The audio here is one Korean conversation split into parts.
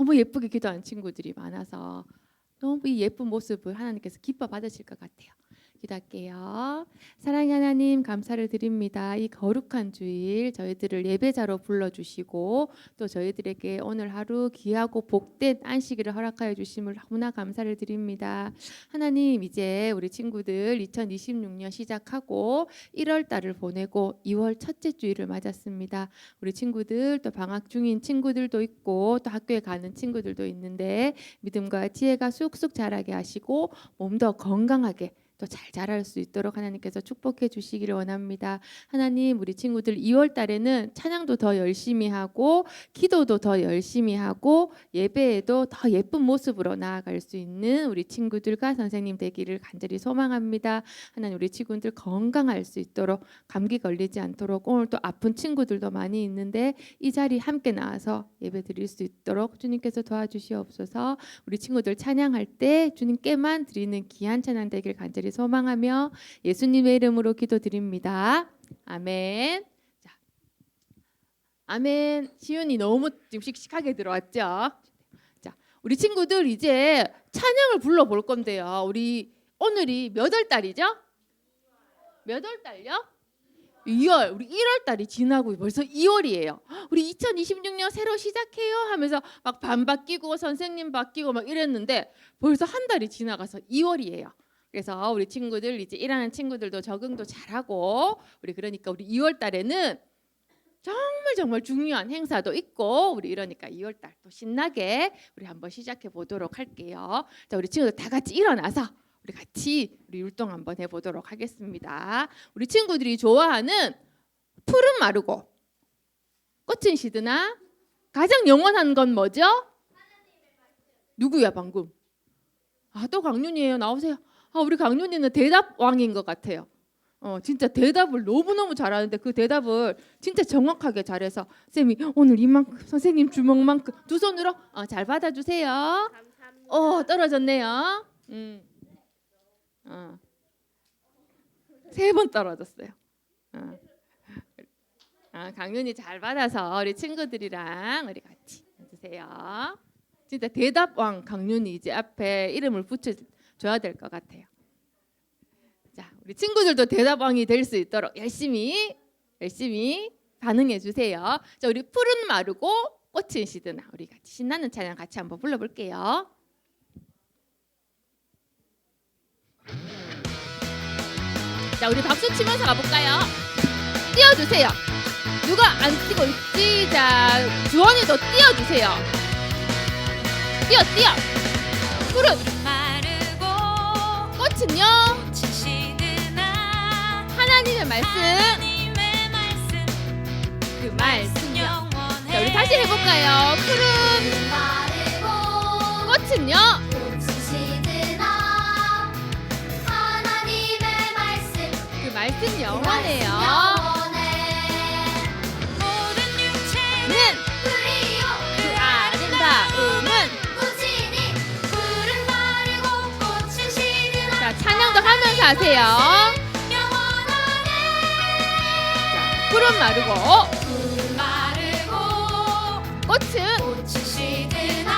너무 예쁘게 기도하는 친구들이 많아서 너무 이 예쁜 모습을 하나님께서 기뻐 받으실 것 같아요. 기도할게요. 사랑의 하나님, 감사를 드립니다. 이 거룩한 주일 저희들을 예배자로 불러주시고 또 저희들에게 오늘 하루 귀하고 복된 안식일을 허락하여 주심을 너무나 감사를 드립니다. 하나님, 이제 우리 친구들 2026년 시작하고 1월 달을 보내고 2월 첫째 주일을 맞았습니다. 우리 친구들 또 방학 중인 친구들도 있고 또 학교에 가는 친구들도 있는데 믿음과 지혜가 쑥쑥 자라게 하시고 몸도 건강하게 또 잘 자랄 수 있도록 하나님께서 축복해 주시기를 원합니다. 하나님, 우리 친구들 2월 달에는 찬양도 더 열심히 하고 기도도 더 열심히 하고 예배에도 더 예쁜 모습으로 나아갈 수 있는 우리 친구들과 선생님 되기를 간절히 소망합니다. 하나님, 우리 친구들 건강할 수 있도록 감기 걸리지 않도록 오늘 또 아픈 친구들도 많이 있는데 이 자리 함께 나와서 예배 드릴 수 있도록 주님께서 도와주시옵소서. 우리 친구들 찬양할 때 주님께만 드리는 귀한 찬양 되길 간절히 소망하며 예수님의 이름으로 기도드립니다. 아멘. 자, 아멘. 시윤이 너무 지금 씩씩하게 들어왔죠? 자, 우리 친구들 이제 찬양을 불러볼 건데요. 우리 오늘이 몇 월 달이죠? 몇 월 달요? 2월. 우리 1월 달이 지나고 벌써 2월이에요. 우리 2026년 새로 시작해요 하면서 막 반 바뀌고 선생님 바뀌고 막 이랬는데 벌써 한 달이 지나가서 2월이에요. 그래서 우리 친구들 이제 일하는 친구들도 적응도 잘하고 그러니까 우리 2월 달에는 정말 중요한 행사도 있고 우리 이러니까 2월 달 또 신나게 우리 한번 시작해 보도록 할게요. 자, 우리 친구들 다 같이 일어나서 우리 같이 우리 율동 한번 해보도록 하겠습니다. 우리 친구들이 좋아하는 푸른 마르고 꽃은 시드나 가장 영원한 건 뭐죠? 누구야 방금? 또 강윤이에요. 나오세요. 우리 강윤이는 대답 왕인 것 같아요. 진짜 대답을 너무너무 잘하는데 그 대답을 진짜 정확하게 잘해서 쌤이 오늘 이만큼 선생님 주먹만큼 두 손으로 잘 받아주세요. 감사합니다. 떨어졌네요. 3번 떨어졌어요. 강윤이 잘 받아서 우리 친구들이랑 우리 같이 해주세요. 진짜 대답왕 강윤이 이제 앞에 이름을 붙여줘야 될 것 같아요. 자, 우리 친구들도 대답왕이 될 수 있도록 열심히 반응해 주세요. 자, 우리 푸른 마르고 꽃은 시드나 우리 같이 신나는 찬양 같이 한번 불러볼게요. 자, 우리 박수 치면서 가볼까요? 띄워주세요. 누가 안 뛰고 있지? 자, 주원이도 띄워주세요. 뛰어. 푸른 마르고 꽃은요? 하나님의 말씀. 그 말씀요. 자, 우리 다시 해볼까요? 푸른 꽃은요? 그 말씀 영원해요. 모든 육체는 그 아름다움은 자, 찬양도 하면서 하세요. 푸른 마르고 꽃은 시드나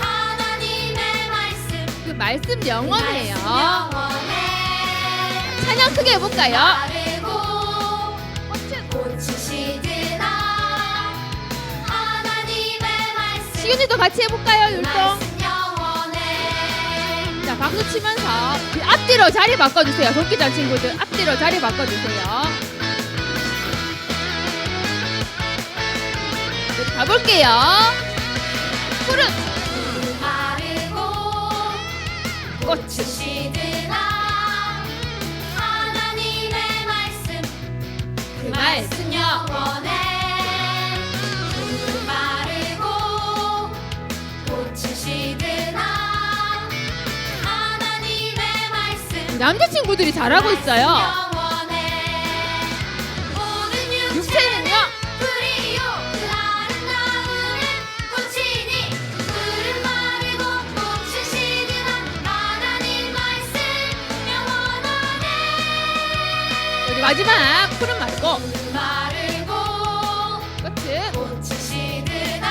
하나님의 말씀 그 말씀 영원해요. 찬양 크게 해볼까요? 꽃은 시드나 하나님의 말씀 시윤이도 같이 해볼까요? 율동. 자, 박수 치면서 앞뒤로 자리 바꿔주세요. 도끼장 친구들 앞뒤로 자리 바꿔주세요. 가볼게요. 푸른 마르고 꽃은 시드나 하나님의 말씀 그 말씀 영원해. 푸른 마르고 꽃은 시드나 하나님의 말씀 남자친구들이 잘하고 있어요. 육체는요? 마지막 푸른 마르고 꽃은 시드나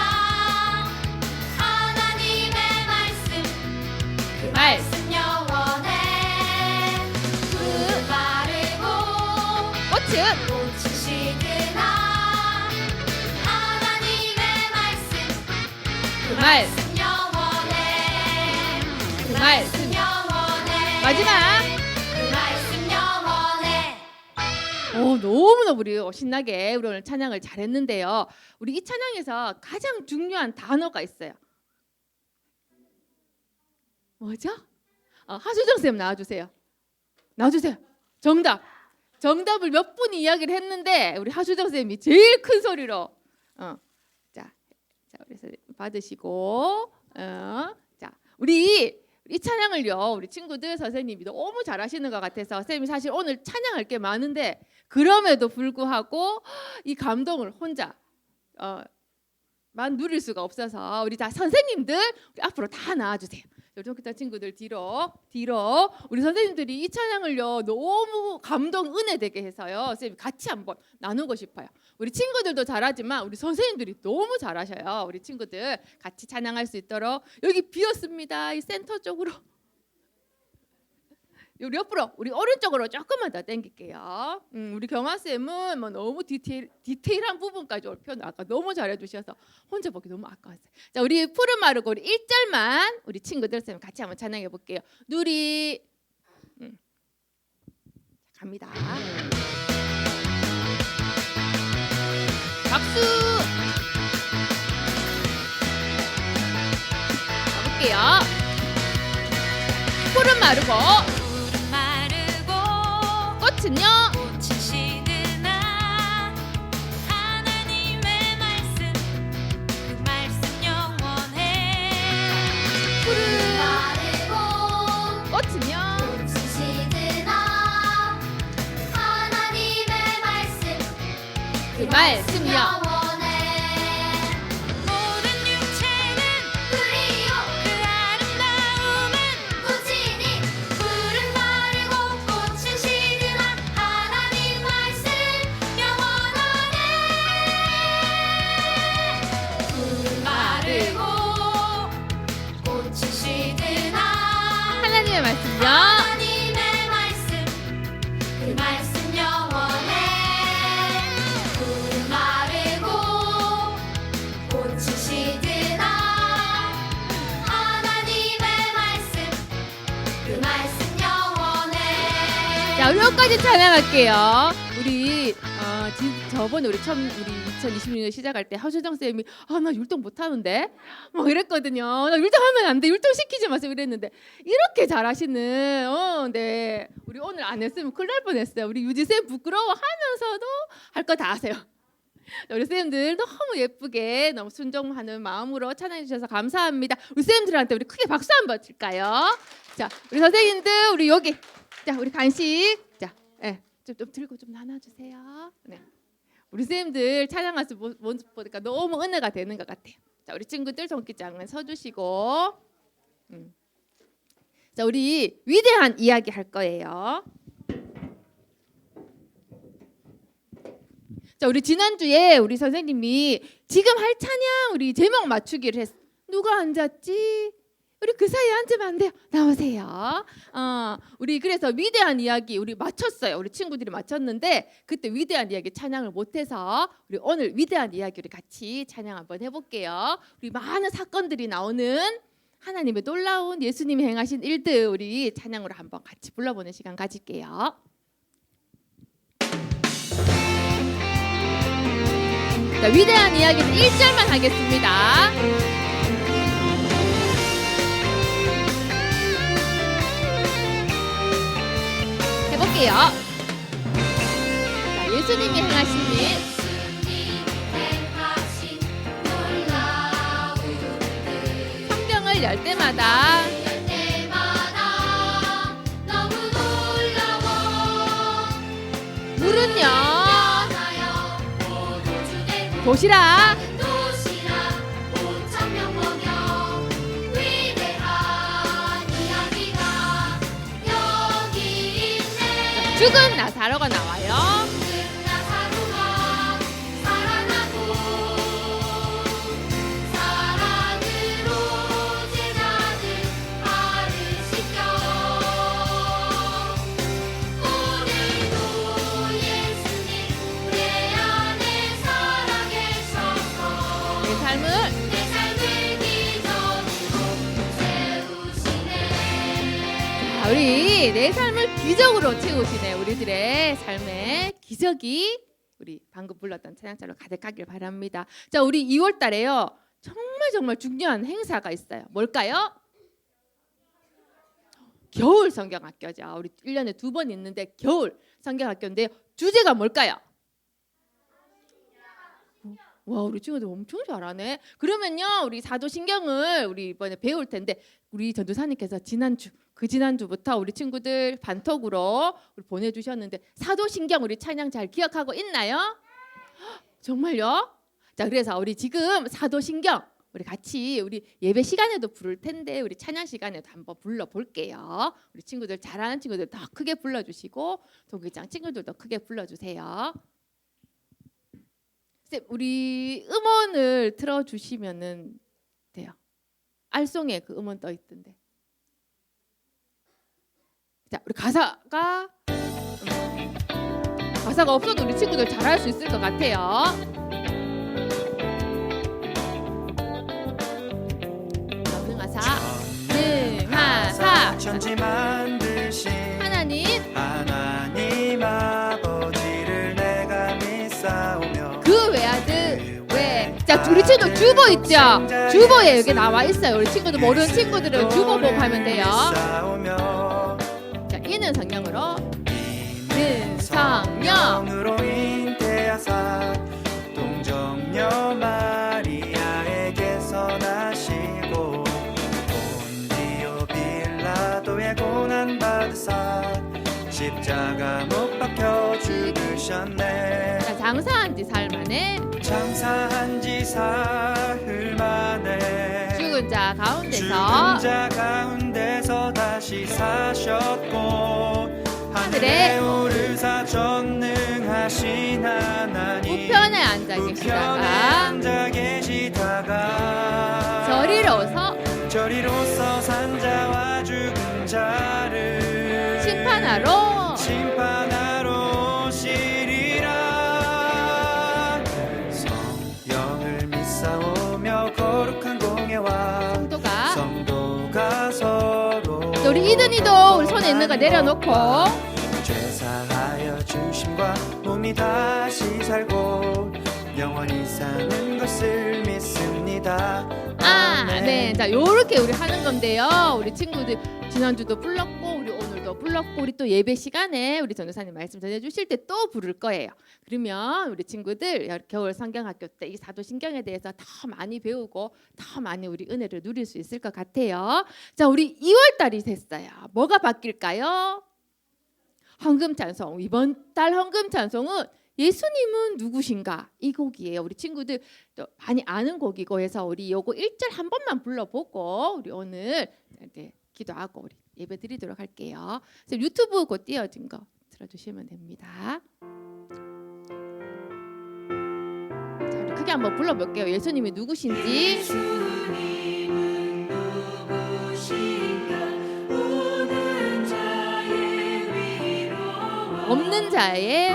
말씀 영원해. 그 말씀 영원해. 마지막. 그 말씀 영원해. 너무너무 우리 신나게 우리 오늘 찬양을 잘했는데요. 우리 이 찬양에서 가장 중요한 단어가 있어요. 뭐죠? 하수정 쌤 나와주세요. 나와주세요. 정답을 몇 분이 이야기를 했는데 우리 하수정 쌤이 제일 큰 소리로 자 우리 선생님 받으시고 자 우리 이 찬양을요 우리 친구들 선생님이 너무 잘하시는 것 같아서 선생님이 사실 오늘 찬양할 게 많은데 그럼에도 불구하고 이 감동을 혼자 만 누릴 수가 없어서 우리 다 선생님들 우리 앞으로 다 나와주세요. 우리 기타 친구들 뒤로 우리 선생님들이 이 찬양을요 너무 감동 은혜되게 해서요 선생님 같이 한번 나누고 싶어요. 우리 친구들도 잘하지만 우리 선생님들이 너무 잘하셔요. 우리 친구들 같이 찬양할 수 있도록 여기 비었습니다. 이 센터 쪽으로 우리 옆으로 우리 오른쪽으로 조금만 더 당길게요. 우리 경아 쌤은 뭐 너무 디테일한 부분까지 올 표현 아까 너무 잘해주셔서 혼자 보기 너무 아까웠어요. 자 우리 푸른 마르고 우리 1절만 우리 친구들 쌤 같이 한번 찬양해 볼게요. 누리 갑니다. 박수. 가볼게요. 푸른 마르고 꽃은요 꽃은 시드나 하나님의 말씀 그 말씀 영원해. 푸른 마르고 꽃은요 꽃은 시드나 하나님의 말씀 그 말씀이요 영원해. 모든 육체는 뿌리요 그 아름다움은 무진히 푸른 마르고 꽃은 시드나 하나님 말씀 영원하네. 푸른 마르고 꽃은 시드나 하나님의 말씀이요 하나님의 말씀 그 말씀 영원해. 푸른 마르고 꽃이 시드나 하나님의 말씀 그 말씀 영원해. 자 우리 여기까지 찬양할게요. 우리 저번에 우리 2026년 시작할 때 하수정 쌤이 나 율동 못하는데 막 이랬거든요. 나 율동하면 안 돼. 율동 시키지 마세요 이랬는데 이렇게 잘하시는 네 우리 오늘 안 했으면 큰일 날 뻔했어요. 우리 유지 쌤 부끄러워하면서도 할 거 다 하세요. 우리 쌤들 너무 예쁘게 너무 순종하는 마음으로 찬양해 주셔서 감사합니다. 우리 쌤들한테 우리 크게 박수 한번 칠까요? 자 우리 선생님들 우리 여기 자 우리 간식 자 좀 들고 좀 나눠주세요. 네. 우리 쌤들 찬양할 수 모습 보니까 너무 은혜가 되는 것 같아요. 자 우리 친구들 손기장은 서주시고 자 우리 위대한 이야기 할 거예요. 자 우리 지난주에 우리 선생님이 지금 할 찬양 우리 제목 맞추기를 했어. 누가 앉았지? 우리 그 사이에 앉으면 안 돼요. 나오세요. 우리 그래서 위대한 이야기 우리 맞췄어요. 우리 친구들이 맞췄는데 그때 위대한 이야기 찬양을 못해서 우리 오늘 위대한 이야기 우리 같이 찬양 한번 해볼게요. 우리 많은 사건들이 나오는 하나님의 놀라운 예수님이 행하신 일들 우리 찬양으로 한번 같이 불러보는 시간 가질게요. 자, 위대한 이야기는 1절만 하겠습니다. 해볼게요. 자, 예수님이 행하신 일. 성경을 열 때마다 너무 놀라워. 물은요 도시락 도시락 5,000명 먹여. 위대한 이야기가 여기 있네. 죽은 나사로가 나와요. 나사로가 살아나고 사랑으로 제자들 발을 씻겨. 오늘도 예수님 내 안에 살아계셔서 내 삶을 내 삶을 자, 우리 내 삶을 기적으로 채우시네. 우리들의 삶의 기적이 우리 방금 불렀던 찬양자로 가득하길 바랍니다. 자, 우리 2월 달에요. 정말 중요한 행사가 있어요. 뭘까요? 겨울 성경학교죠. 우리 1년에 2번 있는데 겨울 성경학교인데 주제가 뭘까요? 와, 우리 친구들 엄청 잘하네. 그러면요, 우리 사도신경을 우리 이번에 배울 텐데 우리 전도사님께서 지난주부터 우리 친구들 반톡으로 우리 보내주셨는데 사도신경 우리 찬양 잘 기억하고 있나요? 정말요? 자, 그래서 우리 지금 사도신경 우리 같이 우리 예배 시간에도 부를 텐데 우리 찬양 시간에도 한번 불러볼게요. 우리 친구들 잘하는 친구들 더 크게 불러주시고 동기장 친구들도 크게 불러주세요. 쌤, 우리 음원을 틀어주시면은 돼요. 알송에 그 음원 떠 있던데. 자, 우리 가사가 없어도 우리 친구들 잘할 수 있을 것 같아요. 능하사 천지 만드신 하나님 아버지를 내가 믿사오며 그 외아들 왜? 자, 우리 친구 주보 있죠? 주보에 여기 나와 있어요. 우리 친구들 모르는 친구들은 주보 보고 하면 돼요. 자, 이는 성령으로 는 성령 잉태하사 동정녀 마리아에게서 나시고 본디오 빌라도의 고난 받으사 십자가 못 박혀 죽으셨네. 자, 장사한 지 사흘 만에 장사한 지 사흘 만에 죽은 자 죽은 가운데서 자 가운데서 다시 사셨고 하늘에 하늘에 오르사 전능하신 하나님 우편에 앉아 우편에 계시다가 앉아 계시다가 저리로서 산자와 죽은 자를 심판하러 오시리라. 성령을 믿사오며 거룩한 공예와 성도가 서로 우리 이든이도 우리 손에 있는 거 내려놓고 죄사하여 주심과 몸이 다시 살고 영원히 사는 것을 믿습니다. 아멘. 자, 요렇게 우리 하는 건데요. 우리 친구들 지난주도 불렀고 우리 오늘도 불렀고 우리 또 예배 시간에 우리 전도사님 말씀 전해주실 때 또 부를 거예요. 그러면 우리 친구들 겨울 성경학교 때 이 사도신경에 대해서 더 많이 배우고 더 많이 우리 은혜를 누릴 수 있을 것 같아요. 자, 우리 2월 달이 됐어요. 뭐가 바뀔까요? 헌금 찬송. 이번 달 헌금 찬송은 예수님은 누구신가 이 곡이에요. 우리 친구들 또 많이 아는 곡이고 해서 우리 요거 1절 한 번만 불러보고 우리 오늘 이제 기도하고 우리 예배 드리도록 할게요. 그래서 유튜브 곧 띄워진 거 들어주시면 됩니다. 자, 우리 크게 한번 불러볼게요. 예수님이 누구신지. 없는 자의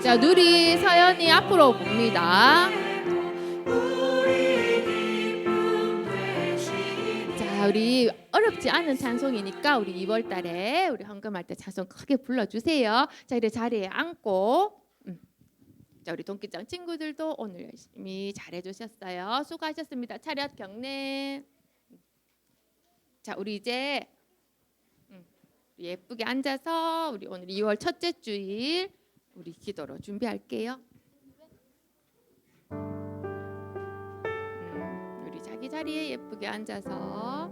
자, 누리 서연이 앞으로 봅니다. 자, 우리 어렵지 않은 찬송이니까 우리 2월 달에 우리 헌금할 때 찬송 크게 불러주세요. 자, 이제 자리에 앉고 자, 우리 동기장 친구들도 오늘 열심히 잘해주셨어요. 수고하셨습니다. 차렷 경례. 자, 우리 이제 예쁘게 앉아서 우리 오늘 2월 첫째 주일 우리 기도로 준비할게요. 우리 자기 자리에 예쁘게 앉아서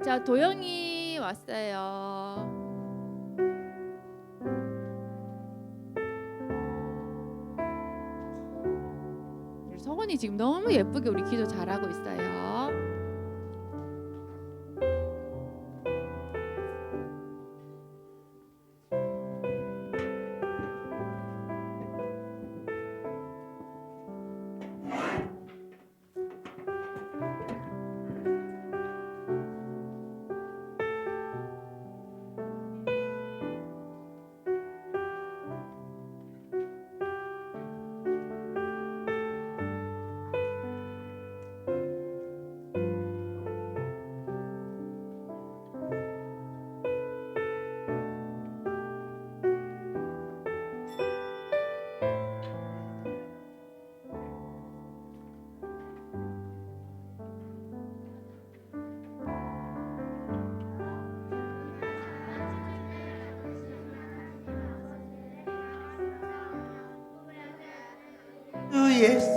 자, 도영이 왔어요. 서원이 지금 너무 예쁘게 우리 기도 잘하고 있어요. 예수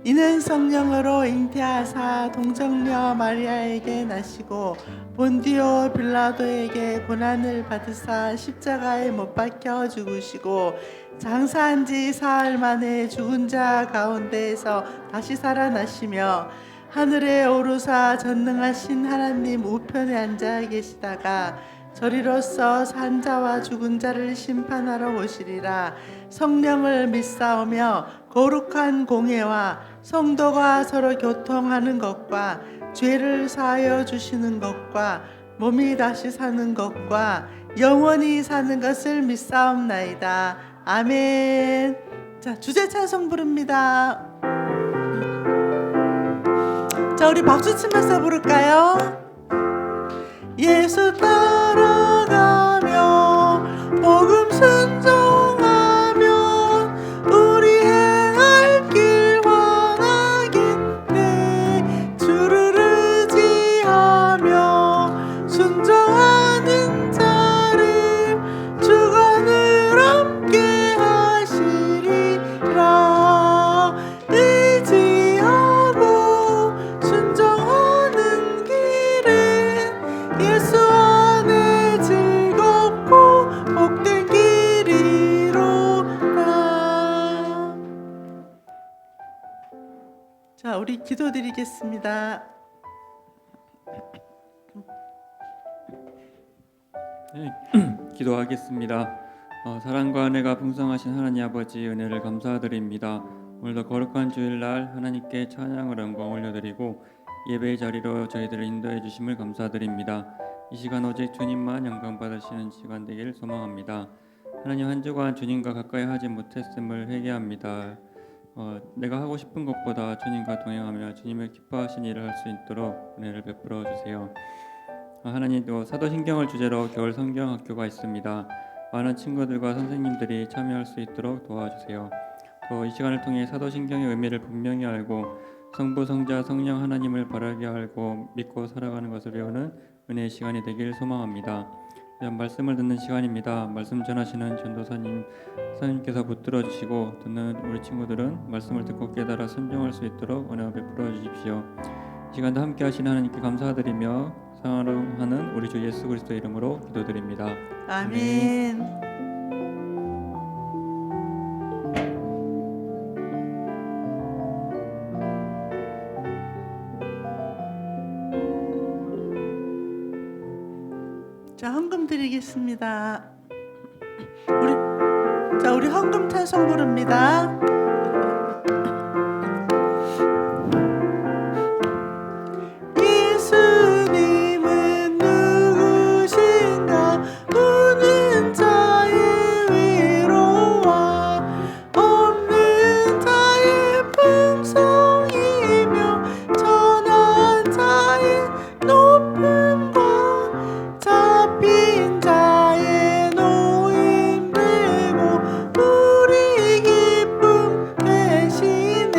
이는 성령으로 잉태하사 동정녀 마리아에게 나시고 본디오 빌라도에게 고난을 받으사 십자가에 못 박혀 죽으시고 장사한 지 사흘 만에 죽은 자 가운데에서 다시 살아나시며 하늘에 오르사 전능하신 하나님 우편에 앉아 계시다가 저리로서 산 자와 죽은 자를 심판하러 오시리라. 성령을 믿사오며 거룩한 공예와 성도가 서로 교통하는 것과 죄를 사하여 주시는 것과 몸이 다시 사는 것과 영원히 사는 것을 믿사옵나이다. 아멘. 자, 주제 찬송 부릅니다. 자, 우리 박수 치면서 부를까요? 예수 따라가며 복음 순종하면 우리 행할 길 환하겠네. 주를 의지하며 순종하는 자를 주관을 함께 하시리라. 의지하고 순종하는 길은 예수 안에 즐겁고 복된 길이로다. 자, 우리 기도드리겠습니다. 네, 기도하겠습니다. 사랑과 은혜가 풍성하신 하나님 아버지 은혜를 감사드립니다. 오늘도 거룩한 주일날 하나님께 찬양을 영광 올려드리고 예배의 자리로 저희들을 인도해 주심을 감사드립니다. 이 시간 오직 주님만 영광 받으시는 시간 되길 소망합니다. 하나님, 한 주간 주님과 가까이 하지 못했음을 회개합니다. 내가 하고 싶은 것보다 주님과 동행하며 주님을 기뻐하신 일을 할 수 있도록 은혜를 베풀어 주세요. 하나님, 또 사도신경을 주제로 겨울 성경 학교가 있습니다. 많은 친구들과 선생님들이 참여할 수 있도록 도와주세요. 또 이 시간을 통해 사도신경의 의미를 분명히 알고 성부, 성자, 성령 하나님을 바라게 알고 믿고 살아가는 것을 배우는 은혜의 시간이 되길 소망합니다. 말씀을 듣는 시간입니다. 말씀 전하시는 전도사님, 사님께서 붙들어 주시고 듣는 우리 친구들은 말씀을 듣고 깨달아 순종할 수 있도록 은혜 베풀어 주십시오. 이 시간도 함께 하시는 하나님께 감사드리며 사랑하는 우리 주 예수 그리스도 이름으로 기도드립니다. 아멘. 자, 헌금 드리겠습니다. 우리 헌금 찬송 부릅니다. 예수님은 누구신가? 우는 자의 위로와 없는 자의 풍성이며 전한 자의 높음과 잡힌 자의 노임 되고 우리 기쁨 되시네.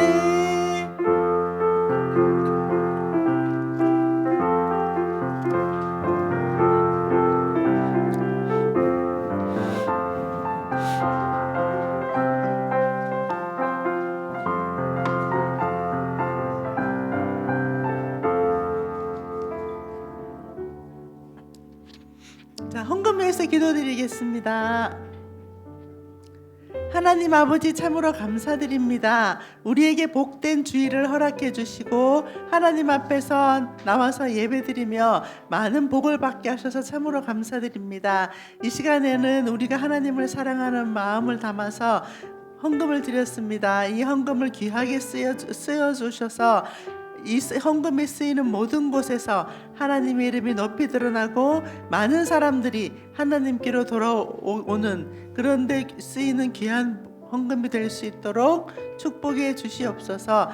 자, 헌금에서 기도드리겠습니다. 하나님 아버지, 참으로 감사드립니다. 우리에게 복된 주일을 허락해 주시고 하나님 앞에서 나와서 예배드리며 많은 복을 받게 하셔서 참으로 감사드립니다. 이 시간에는 우리가 하나님을 사랑하는 마음을 담아서 헌금을 드렸습니다. 이 헌금을 귀하게 쓰여 주셔서 이 헌금이 쓰이는 모든 곳에서 하나님의 이름이 높이 드러나고 많은 사람들이 하나님께로 돌아오는 그런데 쓰이는 귀한 헌금이 될 수 있도록 축복해 주시옵소서.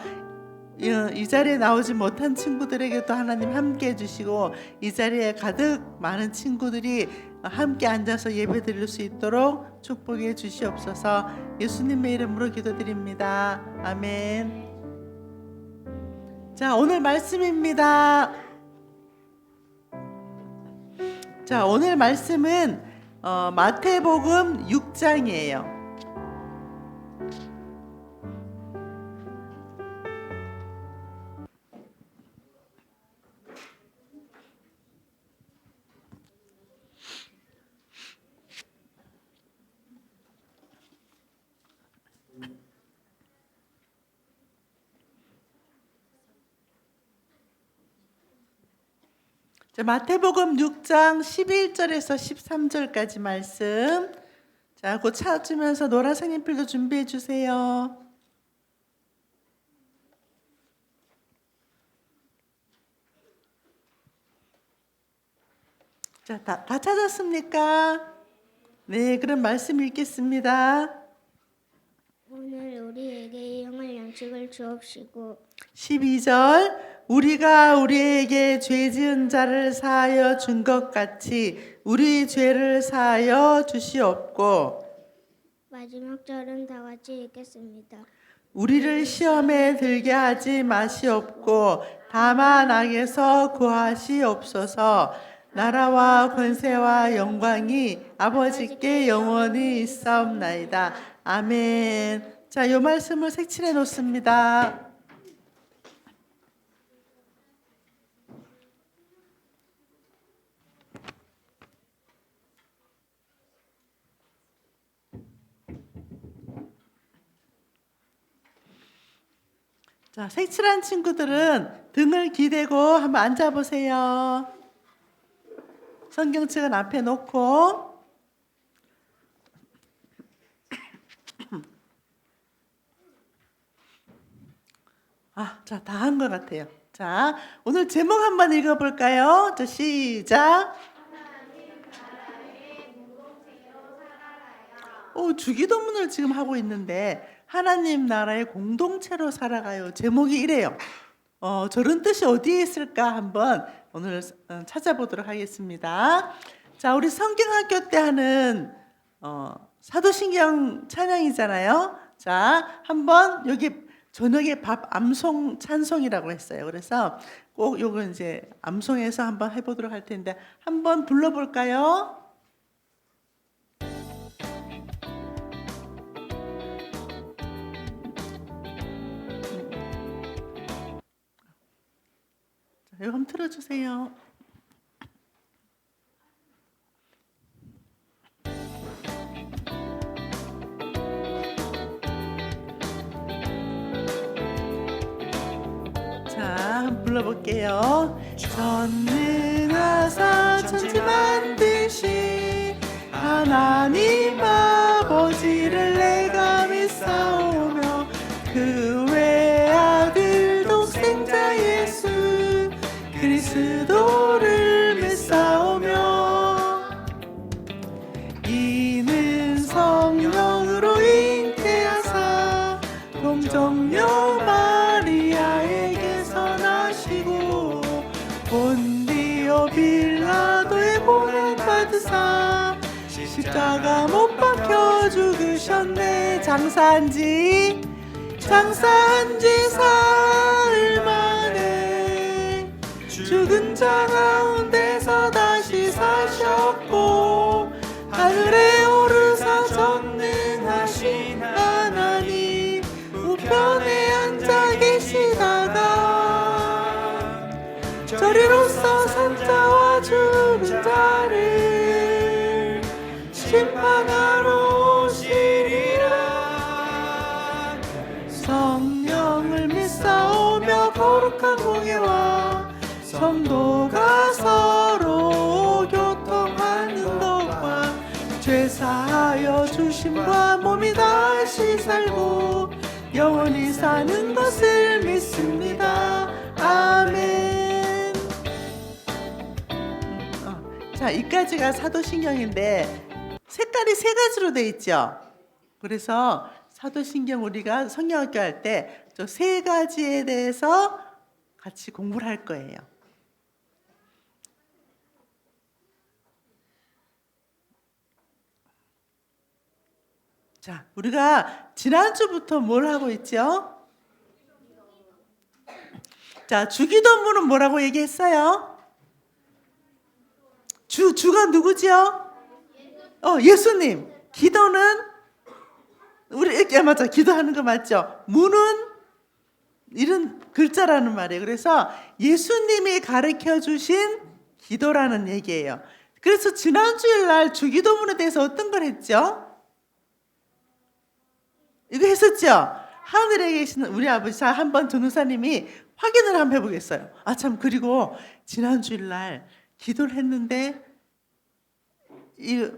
이 자리에 나오지 못한 친구들에게도 하나님 함께 해주시고 이 자리에 가득 많은 친구들이 함께 앉아서 예배 드릴 수 있도록 축복해 주시옵소서. 예수님의 이름으로 기도드립니다. 아멘. 자, 오늘 말씀입니다. 자, 오늘 말씀은 마태복음 6장이에요. 자, 마태복음 6장 11절에서 13절까지 말씀. 자, 곧 찾으면서 노란색 연필도 준비해 주세요. 자, 다 찾았습니까? 네, 그럼 말씀 읽겠습니다. 오늘 우리에게 일용할 양식을 주옵시고 12절 우리가 우리에게 죄 지은 자를 사하여 준 것 같이 우리 죄를 사하여 주시옵고 마지막 절은 다 같이 읽겠습니다. 우리를 시험에 들게 하지 마시옵고 다만 악에서 구하시옵소서. 나라와 권세와 영광이 아버지께 영원히 있사옵나이다. 아멘. 자, 이 말씀을 색칠해 놓습니다. 자, 색칠한 친구들은 등을 기대고 한번 앉아보세요. 성경책은 앞에 놓고 자, 다 한 것 같아요. 자, 오늘 제목 한번 읽어볼까요? 자, 시작. 주기도문을 지금 하고 있는데 하나님 나라의 공동체로 살아가요. 제목이 이래요. 저런 뜻이 어디에 있을까 한번 오늘 찾아보도록 하겠습니다. 자, 우리 성경학교 때 하는 사도신경 찬양이잖아요. 자, 한번 여기 저녁에 밥 암송 찬송이라고 했어요. 그래서 꼭 요거 이제 암송해서 한번 해보도록 할 텐데 한번 불러볼까요? 이거 한번 틀어주세요. 자, 한번 불러볼게요. 전능하사 천지 만드신 하나님 아버지를 내가 믿사오며 그 외아들 독생자 예수 그리스도를 믿사오며 이는 성령으로 잉태하사 동정녀 마리아에게서 나시고 본디오 빌라도의 고난 받으사 십자가 못 박혀 죽으셨네. 장사한지 사흘 만에 죽은 자 가운데서 다시 사셨고 하늘에 오르사 전능하신 하나님 우편에 앉아 계시다가 저리로서 산자와 죽은 자를 심판하러 오시리라. 성령을 믿사오며 거룩한 공예와 성도가 서로 교통하는 것과 죄사하여 주심과 몸이 다시 살고 영원히 사는 것을 믿습니다. 아멘. 자, 이까지가 사도신경인데 색깔이 세 가지로 돼 있죠. 그래서 사도신경 우리가 성경학교 할 때 저 세 가지에 대해서 같이 공부를 할 거예요. 자, 우리가 지난주부터 뭘 하고 있죠? 자, 주기도문은 뭐라고 얘기했어요? 주가 누구지요? 예수님. 기도는 우리 이렇게 맞죠? 기도하는 거 맞죠? 문은 이런 글자라는 말이에요. 그래서 예수님이 가르쳐 주신 기도라는 얘기예요. 그래서 지난주일 날 주기도문에 대해서 어떤 걸 했죠? 이거 했었죠? 하늘에 계신 우리 아버지. 자, 한번 전우사님이 확인을 한번 해보겠어요. 참, 그리고 지난주일 날 기도를 했는데 이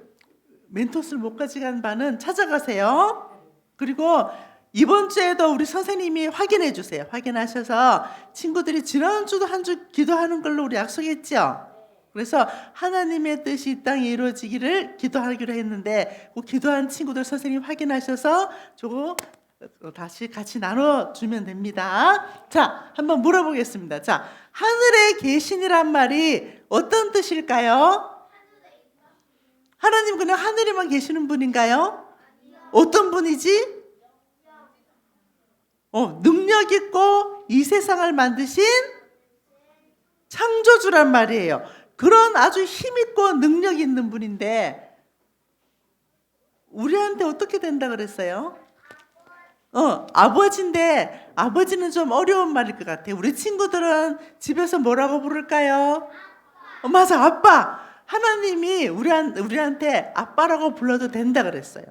멘토스를 못 가져간 반은 찾아가세요. 그리고 이번 주에도 우리 선생님이 확인해 주세요. 확인하셔서 친구들이 지난주도 한 주 기도하는 걸로 우리 약속했죠. 그래서 하나님의 뜻이 이 땅에 이루어지기를 기도하기로 했는데 그 기도한 친구들 선생님 확인하셔서 저거 다시 같이 나눠주면 됩니다. 자, 한번 물어보겠습니다. 자, 하늘에 계신이란 말이 어떤 뜻일까요? 하나님 그냥 하늘에만 계시는 분인가요? 어떤 분이지? 능력 있고 이 세상을 만드신 창조주란 말이에요. 그런 아주 힘 있고 능력 있는 분인데 우리한테 어떻게 된다 그랬어요? 아버지인데 아버지는 좀 어려운 말일 것 같아요. 우리 친구들은 집에서 뭐라고 부를까요? 맞아, 아빠. 하나님이 우리한테 아빠라고 불러도 된다 그랬어요.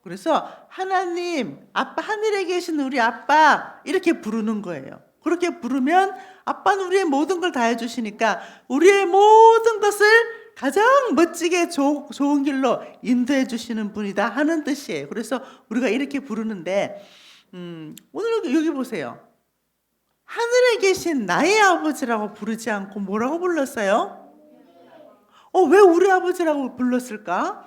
그래서 하나님, 아빠, 하늘에 계신 우리 아빠 이렇게 부르는 거예요. 그렇게 부르면 아빠는 우리의 모든 걸 다 해주시니까 우리의 모든 것을 가장 멋지게 좋은 길로 인도해 주시는 분이다 하는 뜻이에요. 그래서 우리가 이렇게 부르는데 오늘 여기 보세요. 하늘에 계신 나의 아버지라고 부르지 않고 뭐라고 불렀어요? 왜 우리 아버지라고 불렀을까?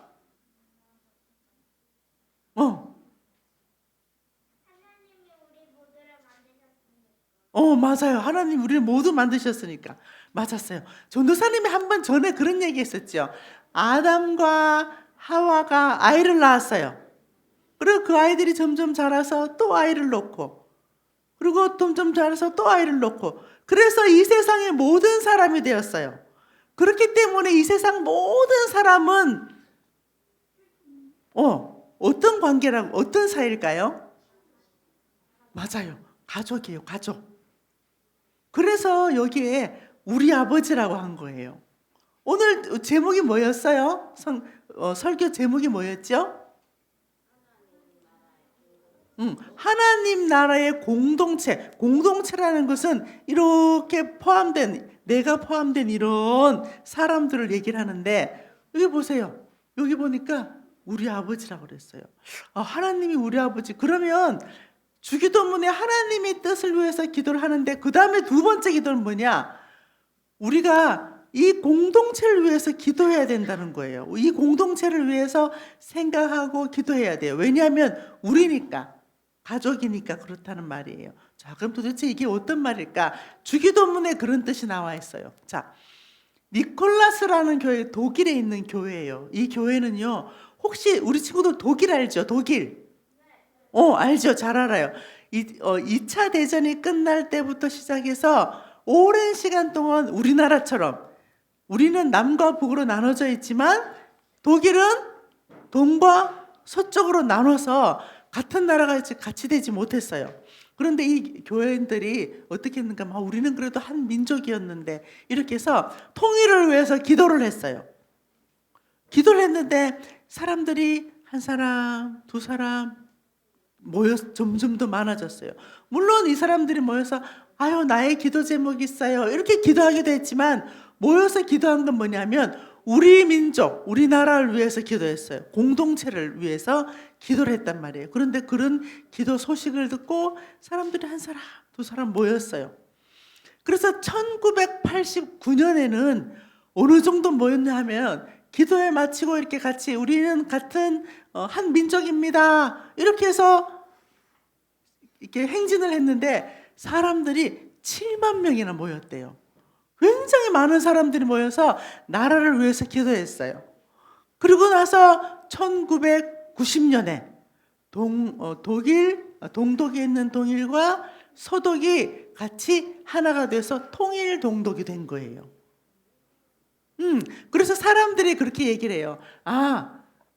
맞아요. 하나님 우리를 모두 만드셨으니까. 맞았어요. 전도사님이 한 번 전에 그런 얘기 했었죠. 아담과 하와가 아이를 낳았어요. 그리고 그 아이들이 점점 자라서 또 아이를 낳고, 그리고 점점 자라서 또 아이를 낳고, 그래서 이 세상의 모든 사람이 되었어요. 그렇기 때문에 이 세상 모든 사람은 어떤 관계라고, 어떤 사이일까요? 맞아요. 가족이에요. 가족. 그래서 여기에 우리 아버지라고 한 거예요. 오늘 제목이 뭐였어요? 설교 제목이 뭐였죠? 하나님 나라의 공동체. 공동체라는 것은 이렇게 내가 포함된 이런 사람들을 얘기를 하는데, 여기 보세요. 여기 보니까 우리 아버지라고 그랬어요. 하나님이 우리 아버지. 그러면 주기도문에 하나님의 뜻을 위해서 기도를 하는데 그 다음에 두 번째 기도는 뭐냐? 우리가 이 공동체를 위해서 기도해야 된다는 거예요. 이 공동체를 위해서 생각하고 기도해야 돼요. 왜냐하면 우리니까, 가족이니까 그렇다는 말이에요. 자, 그럼 도대체 이게 어떤 말일까? 주기도문에 그런 뜻이 나와 있어요. 자, 니콜라스라는 교회, 독일에 있는 교회예요. 이 교회는요, 혹시 우리 친구들 독일 알죠? 독일. 알죠. 잘 알아요. 2차 대전이 끝날 때부터 시작해서 오랜 시간 동안 우리나라처럼 우리는 남과 북으로 나눠져 있지만 독일은 동과 서쪽으로 나눠서 같은 나라가 같이 되지 못했어요. 그런데 이 교회인들이 어떻게 했는가? 우리는 그래도 한 민족이었는데 이렇게 해서 통일을 위해서 기도를 했어요. 기도를 했는데 사람들이 한 사람, 두 사람 점점 더 많아졌어요. 물론 이 사람들이 모여서 나의 기도 제목이 있어요. 이렇게 기도하기도 했지만 모여서 기도한 건 뭐냐면 우리 민족, 우리나라를 위해서 기도했어요. 공동체를 위해서 기도를 했단 말이에요. 그런데 그런 기도 소식을 듣고 사람들이 한 사람, 두 사람 모였어요. 그래서 1989년에는 어느 정도 모였냐 하면 기도회 마치고 이렇게 같이 우리는 같은 한 민족입니다. 이렇게 해서 이렇게 행진을 했는데 사람들이 7만 명이나 모였대요. 굉장히 많은 사람들이 모여서 나라를 위해서 기도했어요. 그리고 나서 1990년에 동독에 있는 동일과 서독이 같이 하나가 돼서 통일 동독이 된 거예요. 그래서 사람들이 그렇게 얘기를 해요.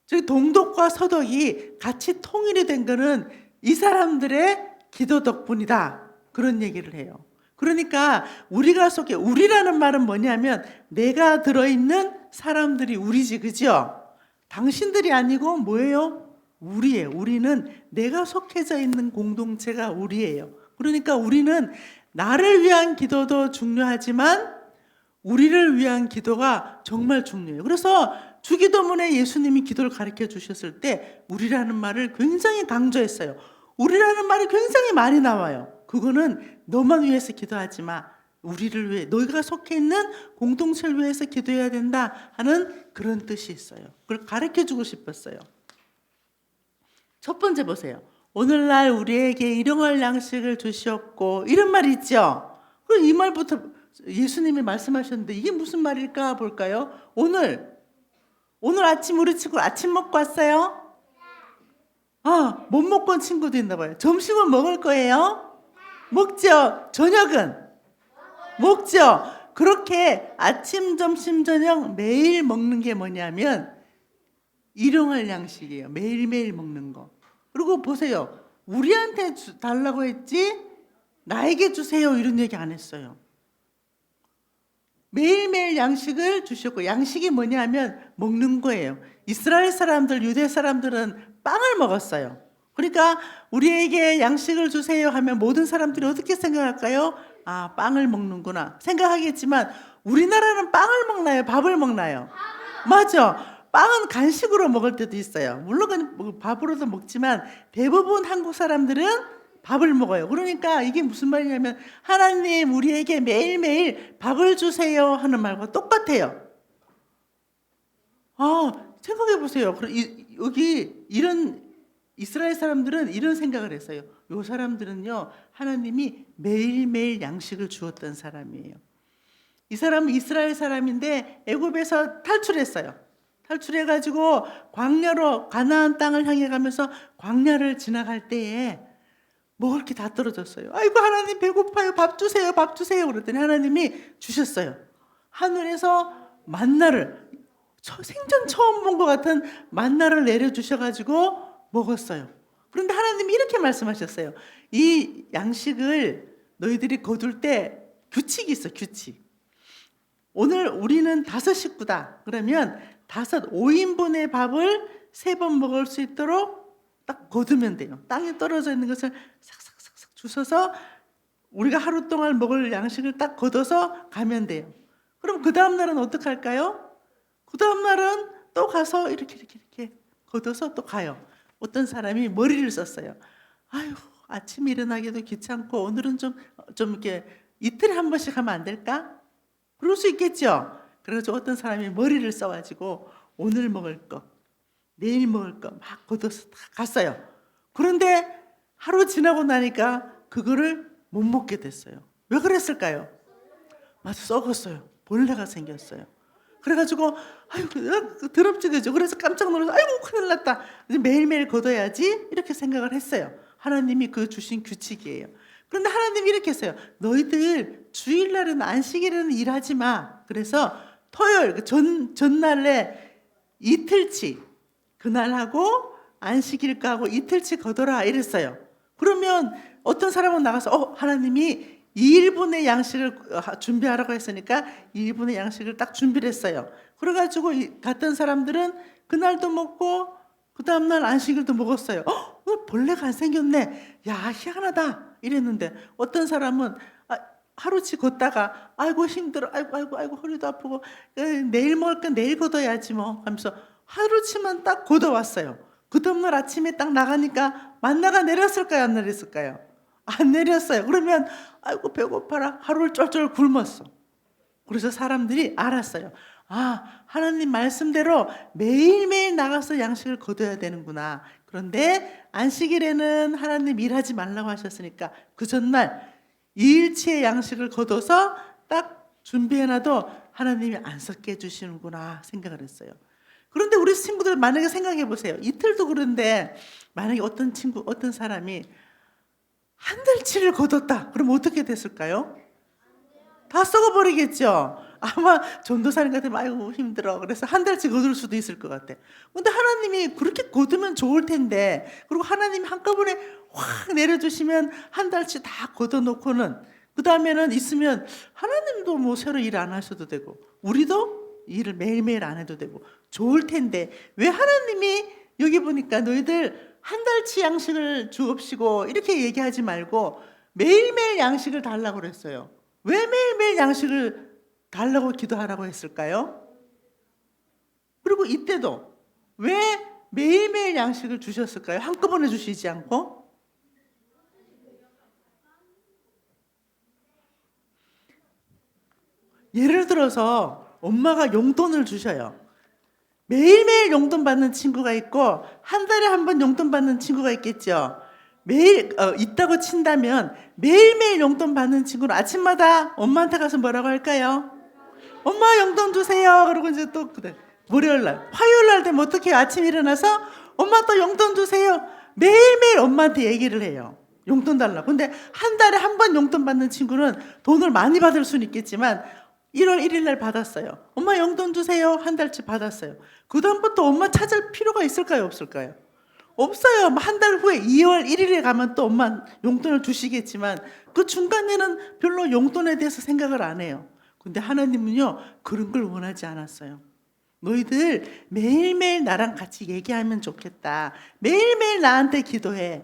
저기 동독과 서독이 같이 통일이 된 거는 이 사람들의 기도 덕분이다. 그런 얘기를 해요. 그러니까 우리라는 말은 뭐냐면 내가 들어있는 사람들이 우리지, 그죠? 당신들이 아니고 뭐예요? 우리예요. 우리는 내가 속해져 있는 공동체가 우리예요. 그러니까 우리는 나를 위한 기도도 중요하지만 우리를 위한 기도가 정말 중요해요. 그래서 주기도문에 예수님이 기도를 가르쳐 주셨을 때 우리라는 말을 굉장히 강조했어요. 우리라는 말이 굉장히 많이 나와요. 그거는 너만 위해서 기도하지 마. 우리를 위해, 너희가 속해 있는 공동체를 위해서 기도해야 된다 하는 그런 뜻이 있어요. 그걸 가르쳐 주고 싶었어요. 첫 번째 보세요. 오늘날 우리에게 일용할 양식을 주시옵고, 이런 말 있죠. 그럼 이 말부터 예수님이 말씀하셨는데 이게 무슨 말일까 볼까요? 오늘 아침 우리 친구 아침 먹고 왔어요? 못 먹고 온 친구도 있나 봐요. 점심은 먹을 거예요? 먹죠. 저녁은? 먹죠. 그렇게 아침, 점심, 저녁 매일 먹는 게 뭐냐면 일용할 양식이에요. 매일매일 먹는 거. 그리고 보세요. 우리한테 달라고 했지 나에게 주세요 이런 얘기 안 했어요. 매일매일 양식을 주셨고, 양식이 뭐냐면 먹는 거예요. 이스라엘 사람들, 유대 사람들은 빵을 먹었어요. 그러니까 우리에게 양식을 주세요 하면 모든 사람들이 어떻게 생각할까요? 아, 빵을 먹는구나 생각하겠지만 우리나라는 빵을 먹나요? 밥을 먹나요? 맞아. 빵은 간식으로 먹을 때도 있어요. 물론 밥으로도 먹지만 대부분 한국 사람들은 밥을 먹어요. 그러니까 이게 무슨 말이냐면 하나님 우리에게 매일매일 밥을 주세요 하는 말과 똑같아요. 생각해 보세요. 여기 이런 이스라엘 사람들은 이런 생각을 했어요. 이 사람들은요, 하나님이 매일매일 양식을 주었던 사람이에요. 이 사람은 이스라엘 사람인데 애굽에서 탈출했어요. 탈출해가지고 광야로 가나안 땅을 향해 가면서 광야를 지나갈 때에 먹을 게 다 떨어졌어요. 아이고 하나님 배고파요. 밥 주세요. 밥 주세요. 그랬더니 하나님이 주셨어요. 하늘에서 만나를 생전 처음 본 것 같은 만나를 내려주셔가지고 먹었어요. 그런데 하나님이 이렇게 말씀하셨어요. 이 양식을 너희들이 거둘 때 규칙이 있어. 규칙. 오늘 우리는 5 식구다. 그러면 5인분의 밥을 3번 먹을 수 있도록 딱 거두면 돼요. 땅에 떨어져 있는 것을 싹싹싹싹 주워서 우리가 하루 동안 먹을 양식을 딱 걷어서 가면 돼요. 그럼 그 다음 날은 어떻게 할까요? 그 다음 날은 또 가서 이렇게 걷어서 또 가요. 어떤 사람이 머리를 썼어요. 아유, 아침에 일어나기도 귀찮고 오늘은 좀 이렇게 이틀에 한 번씩 하면 안 될까? 그럴 수 있겠죠. 그래서 어떤 사람이 머리를 써가지고 오늘 먹을 거, 내일 먹을 거 막 걷어서 다 갔어요. 그런데 하루 지나고 나니까 그거를 못 먹게 됐어요. 왜 그랬을까요? 맞아, 썩었어요. 벌레가 생겼어요. 그래가지고 아이고 더럽지 그죠? 그래서 깜짝 놀라서 아이고 큰일 났다. 이제 매일매일 걷어야지 이렇게 생각을 했어요. 하나님이 그 주신 규칙이에요. 그런데 하나님이 이렇게 했어요. 너희들 주일날은 안식일에는 일하지 마. 그래서 토요일 전날에 이틀치 그날하고 안식일 까고 이틀치 걷어라 이랬어요. 그러면 어떤 사람은 나가서 하나님이 2인분의 양식을 준비하라고 했으니까 2인분의 양식을 딱 준비를 했어요. 그래가지고 갔던 사람들은 그날도 먹고 그 다음날 안식일도 먹었어요. 오늘 벌레가 안 생겼네. 야, 희한하다 이랬는데 어떤 사람은 하루치 걷다가 아이고 힘들어, 아이고 허리도 아프고 내일 먹을 건 내일 걷어야지 뭐 하면서 하루치만 딱 걷어왔어요. 그 다음날 아침에 딱 나가니까 만나가 내렸을까요? 안 내렸을까요? 안 내렸어요. 그러면 아이고 배고파라 하루를 쫄쫄 굶었어. 그래서 사람들이 알았어요. 하나님 말씀대로 매일매일 나가서 양식을 거둬야 되는구나. 그런데 안식일에는 하나님 일하지 말라고 하셨으니까 그 전날 2일치의 양식을 거둬서 딱 준비해놔도 하나님이 안 썩게 해주시는구나 생각을 했어요. 그런데 우리 친구들 만약에 생각해 보세요. 이틀도 그런데 만약에 어떤 사람이 한 달치를 거뒀다. 그럼 어떻게 됐을까요? 다 썩어버리겠죠. 아마 전도사님 같으면 아이고 힘들어. 그래서 한 달치 거둘 수도 있을 것 같아. 근데 하나님이 그렇게 거두면 좋을 텐데, 그리고 하나님이 한꺼번에 확 내려주시면 한 달치 다 걷어놓고는 그 다음에는 있으면 하나님도 뭐 새로 일 안 하셔도 되고 우리도 일을 매일매일 안 해도 되고 좋을 텐데 왜 하나님이 여기 보니까 너희들 한 달치 양식을 주옵시고 이렇게 얘기하지 말고 매일매일 양식을 달라고 그랬어요. 왜 매일매일 양식을 달라고 기도하라고 했을까요? 그리고 이때도 왜 매일매일 양식을 주셨을까요? 한꺼번에 주시지 않고? 예를 들어서 엄마가 용돈을 주셔요. 매일매일 용돈 받는 친구가 있고 한 달에 한 번 용돈 받는 친구가 있겠죠. 매일 있다고 친다면 매일매일 용돈 받는 친구는 아침마다 엄마한테 가서 뭐라고 할까요? 엄마 용돈 주세요. 그러고 이제 또 월요일날, 화요일날 되면 어떻게 해요? 아침 일어나서 엄마 또 용돈 주세요. 매일매일 엄마한테 얘기를 해요. 용돈 달라고. 근데 한 달에 한 번 용돈 받는 친구는 돈을 많이 받을 수는 있겠지만 1월 1일 날 받았어요. 엄마 용돈 주세요. 한 달치 받았어요. 그 다음부터 엄마 찾을 필요가 있을까요? 없을까요? 없어요. 한 달 후에 2월 1일에 가면 또 엄마 용돈을 주시겠지만 그 중간에는 별로 용돈에 대해서 생각을 안 해요. 근데 하나님은요, 그런 걸 원하지 않았어요. 너희들 매일매일 나랑 같이 얘기하면 좋겠다. 매일매일 나한테 기도해.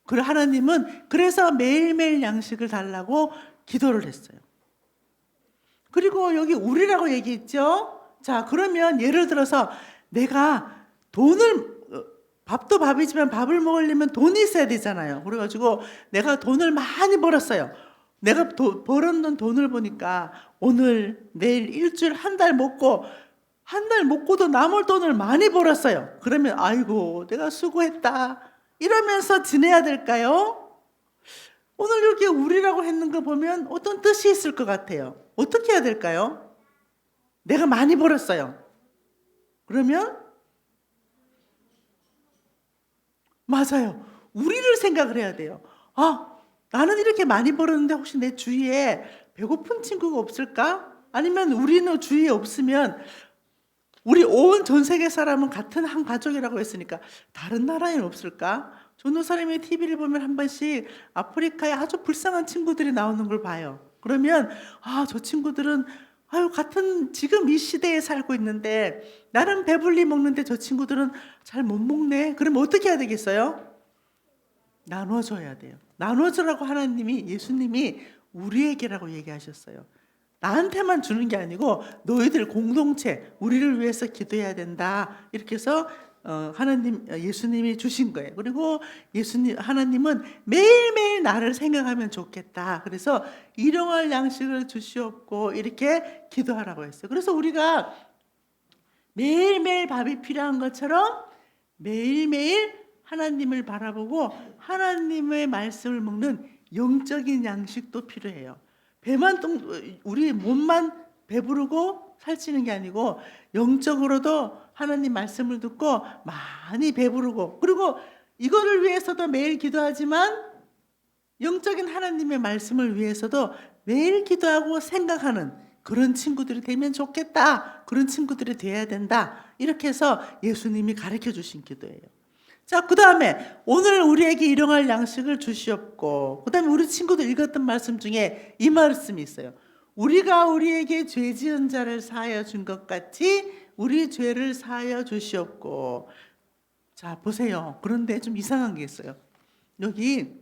그리고 하나님은 그래서 매일매일 양식을 달라고 기도를 했어요. 그리고 여기 우리라고 얘기했죠. 자, 그러면 예를 들어서 내가 밥도 밥이지만 밥을 먹으려면 돈이 있어야 되잖아요. 그래가지고 내가 돈을 많이 벌었어요. 내가 벌었는 돈을 보니까 오늘, 내일, 일주일, 한 달 먹고도 남을 돈을 많이 벌었어요. 그러면 아이고 내가 수고했다 이러면서 지내야 될까요? 오늘 여기 우리라고 했는 거 보면 어떤 뜻이 있을 것 같아요. 어떻게 해야 될까요? 내가 많이 벌었어요. 그러면 맞아요. 우리를 생각을 해야 돼요. 나는 이렇게 많이 벌었는데 혹시 내 주위에 배고픈 친구가 없을까? 아니면 우리는 주위에 없으면 우리 온 전 세계 사람은 같은 한 가족이라고 했으니까 다른 나라에는 없을까? 전도사님의 TV를 보면 한 번씩 아프리카에 아주 불쌍한 친구들이 나오는 걸 봐요. 그러면 저 친구들은 같은 지금 이 시대에 살고 있는데 나는 배불리 먹는데 저 친구들은 잘 못 먹네. 그러면 어떻게 해야 되겠어요? 나눠줘야 돼요. 나눠주라고 예수님이 우리에게라고 얘기하셨어요. 나한테만 주는 게 아니고 너희들 공동체, 우리를 위해서 기도해야 된다. 이렇게 해서 예수님이 주신 거예요. 그리고 하나님은 매일매일 나를 생각하면 좋겠다. 그래서 일용할 양식을 주시옵고 이렇게 기도하라고 했어요. 그래서 우리가 매일매일 밥이 필요한 것처럼 매일매일 하나님을 바라보고 하나님의 말씀을 먹는 영적인 양식도 필요해요. 우리 몸만 배부르고 살찌는 게 아니고 영적으로도 하나님 말씀을 듣고 많이 배부르고, 그리고 이거를 위해서도 매일 기도하지만 영적인 하나님의 말씀을 위해서도 매일 기도하고 생각하는 그런 친구들이 되면 좋겠다. 그런 친구들이 돼야 된다. 이렇게 해서 예수님이 가르쳐 주신 기도예요. 자, 그 다음에 오늘 우리에게 일용할 양식을 주시옵고, 그 다음에 우리 친구들 읽었던 말씀 중에 이 말씀이 있어요. 우리가 우리에게 죄 지은 자를 사하여 준 것 같이 우리 죄를 사하여 주시옵고. 자, 보세요. 그런데 좀 이상한 게 있어요. 여기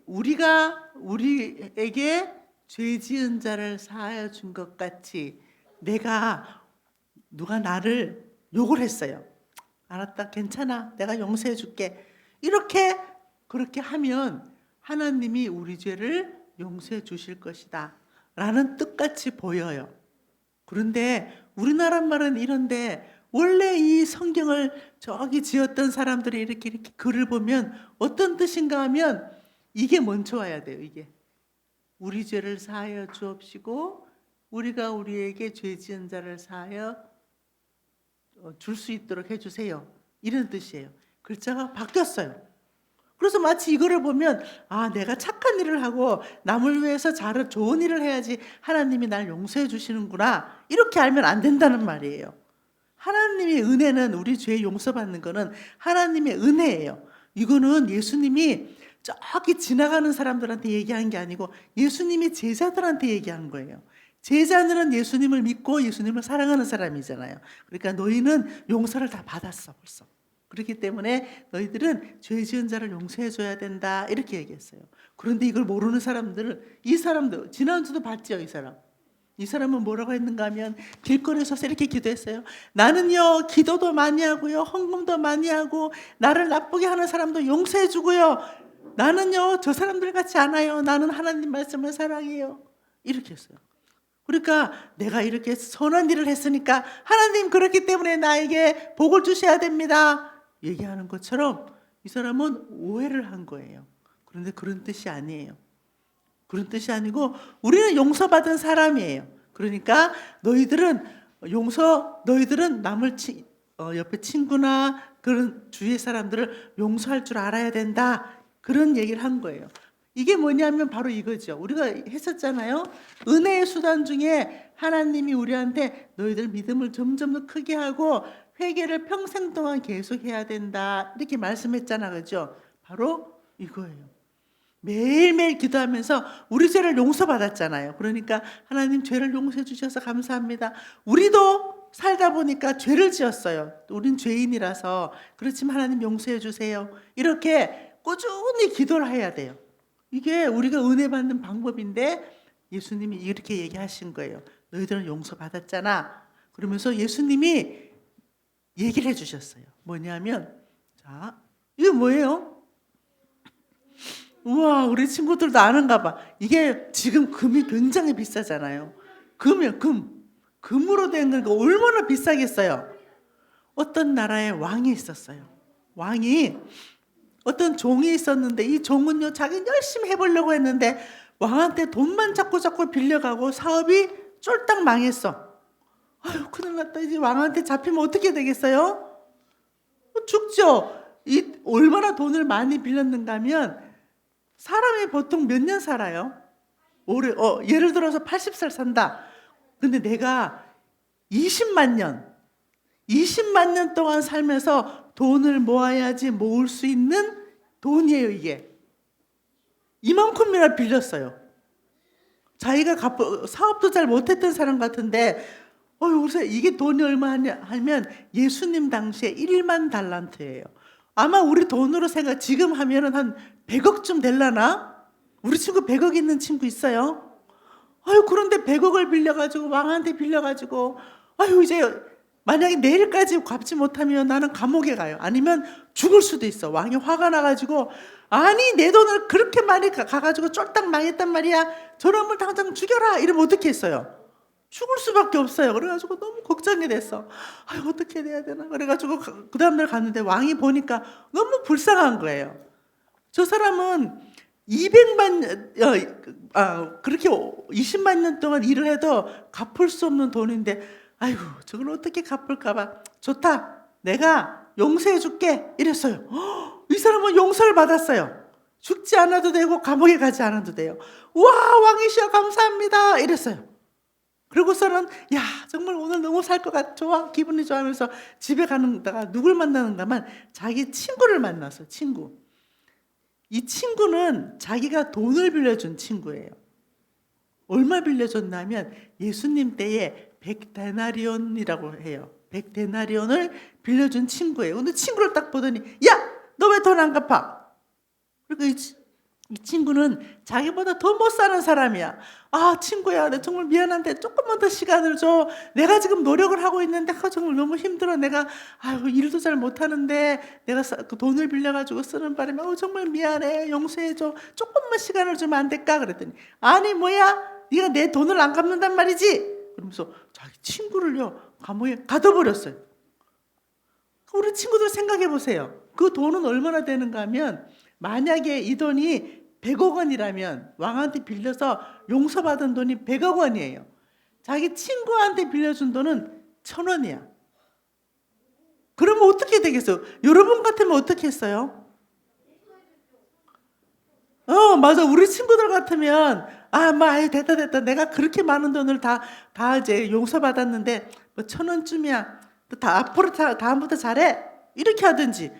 우리가 우리에게 죄 지은 자를 사하여 준 것 같이 누가 나를 욕을 했어요. 알았다, 괜찮아, 내가 용서해 줄게. 그렇게 하면 하나님이 우리 죄를 용서해 주실 것이다 라는 뜻같이 보여요. 그런데 우리나라 말은 이런데 원래 이 성경을 저기 지었던 사람들이 이렇게 글을 보면 어떤 뜻인가 하면 이게 먼저 와야 돼요. 이게 우리 죄를 사하여 주옵시고 우리가 우리에게 죄 지은 자를 사하여 줄 수 있도록 해주세요. 이런 뜻이에요. 글자가 바뀌었어요. 그래서 마치 이거를 보면 내가 착한 일을 하고 남을 위해서 좋은 일을 해야지 하나님이 날 용서해 주시는구나, 이렇게 알면 안 된다는 말이에요. 하나님의 은혜는, 우리 죄 용서받는 거는 하나님의 은혜예요. 이거는 예수님이 저기 지나가는 사람들한테 얘기한 게 아니고 예수님이 제자들한테 얘기한 거예요. 제자들은 예수님을 믿고 예수님을 사랑하는 사람이잖아요. 그러니까 너희는 용서를 다 받았어 벌써. 그렇기 때문에 너희들은 죄 지은 자를 용서해 줘야 된다. 이렇게 얘기했어요. 그런데 이걸 모르는 사람들은, 이 사람들 지난주도 봤죠. 이 사람은 뭐라고 했는가 하면 길거리에 서서 이렇게 기도했어요. 나는요 기도도 많이 하고요, 헌금도 많이 하고, 나를 나쁘게 하는 사람도 용서해 주고요, 나는요 저 사람들 같지 않아요. 나는 하나님 말씀을 사랑해요. 이렇게 했어요. 그러니까 내가 이렇게 선한 일을 했으니까 하나님 그렇기 때문에 나에게 복을 주셔야 됩니다 얘기하는 것처럼 이 사람은 오해를 한 거예요. 그런데 그런 뜻이 아니에요. 그런 뜻이 아니고 우리는 용서받은 사람이에요. 그러니까 너희들은 남을 옆에 친구나 그런 주위의 사람들을 용서할 줄 알아야 된다. 그런 얘기를 한 거예요. 이게 뭐냐면 바로 이거죠. 우리가 했었잖아요. 은혜의 수단 중에 하나님이 우리한테 너희들 믿음을 점점 더 크게 하고 회개를 평생 동안 계속해야 된다. 이렇게 말씀했잖아. 그죠? 바로 이거예요. 매일매일 기도하면서 우리 죄를 용서받았잖아요. 그러니까 하나님 죄를 용서해 주셔서 감사합니다. 우리도 살다 보니까 죄를 지었어요. 우린 죄인이라서. 그렇지만 하나님 용서해 주세요. 이렇게 꾸준히 기도를 해야 돼요. 이게 우리가 은혜 받는 방법인데 예수님이 이렇게 얘기하신 거예요. 너희들은 용서받았잖아. 그러면서 예수님이 얘기를 해주셨어요. 뭐냐면, 자, 이게 뭐예요? 우와, 우리 친구들도 아는가 봐. 이게 지금 금이 굉장히 비싸잖아요. 금으로 된 거니까 얼마나 비싸겠어요. 어떤 나라에 왕이 있었어요. 왕이 어떤 종이 있었는데 이 종은요 자기 열심히 해보려고 했는데 왕한테 돈만 자꾸 빌려가고 사업이 쫄딱 망했어. 아유 큰일 났다. 이제 왕한테 잡히면 어떻게 되겠어요? 죽죠. 이 얼마나 돈을 많이 빌렸는가 하면 사람이 보통 몇 년 살아요? 예를 들어서 80살 산다. 근데 내가 20만 년 동안 살면서 돈을 모아야지 모을 수 있는 돈이에요, 이게. 이만큼이나 빌렸어요. 자기가 사업도 잘 못했던 사람 같은데, 요새 이게 돈이 얼마 하면 예수님 당시에 1만 달란트예요. 아마 우리 돈으로 지금 하면은 한 100억쯤 될라나? 우리 친구 100억 있는 친구 있어요? 그런데 100억을 빌려가지고, 왕한테 빌려가지고, 이제 만약에 내일까지 갚지 못하면 나는 감옥에 가요. 아니면 죽을 수도 있어. 왕이 화가 나가지고, 아니, 내 돈을 그렇게 많이 가가지고 쫄딱 망했단 말이야. 저놈을 당장 죽여라. 이러면 어떻게 했어요? 죽을 수밖에 없어요. 그래가지고 너무 걱정이 됐어. 어떻게 해야 되나? 그래가지고 그 다음날 갔는데 왕이 보니까 너무 불쌍한 거예요. 저 사람은 20만 년 동안 일을 해도 갚을 수 없는 돈인데, 저걸 어떻게 갚을까봐. 좋다. 내가 용서해 줄게. 이랬어요. 이 사람은 용서를 받았어요. 죽지 않아도 되고 감옥에 가지 않아도 돼요. 와, 왕이시여 감사합니다. 이랬어요. 그러고서는 정말 오늘 너무 살 것 같아. 좋아. 기분이 좋아하면서 집에 가는다가 누굴 만나는가만 자기 친구를 만났어. 친구. 이 친구는 자기가 돈을 빌려준 친구예요. 얼마 빌려줬냐면 예수님 때에 100데나리온이라고 해요. 100데나리온을 빌려준 친구예요. 근데 친구를 딱 보더니 너 왜 돈 안 갚아? 그리고 이 친구는 자기보다 더 못 사는 사람이야. 친구야, 내가 정말 미안한데 조금만 더 시간을 줘. 내가 지금 노력을 하고 있는데 정말 너무 힘들어. 내가 일도 잘 못하는데 내가 그 돈을 빌려가지고 쓰는 바람에 정말 미안해. 용서해줘. 조금만 시간을 주면 안 될까? 그랬더니 아니 뭐야? 네가 내 돈을 안 갚는단 말이지? 그러면서 자기 친구를요 감옥에 가둬버렸어요. 우리 친구들 생각해 보세요. 그 돈은 얼마나 되는가 하면 만약에 이 돈이 100억 원이라면 왕한테 빌려서 용서받은 돈이 100억 원이에요. 자기 친구한테 빌려준 돈은 1,000원이야. 그러면 어떻게 되겠어요? 여러분 같으면 어떻게 했어요? 맞아. 우리 친구들 같으면 됐다. 내가 그렇게 많은 돈을 다 이제 용서받았는데 1,000원쯤이야. 다 앞으로 다음부터 잘해. 이렇게 하든지.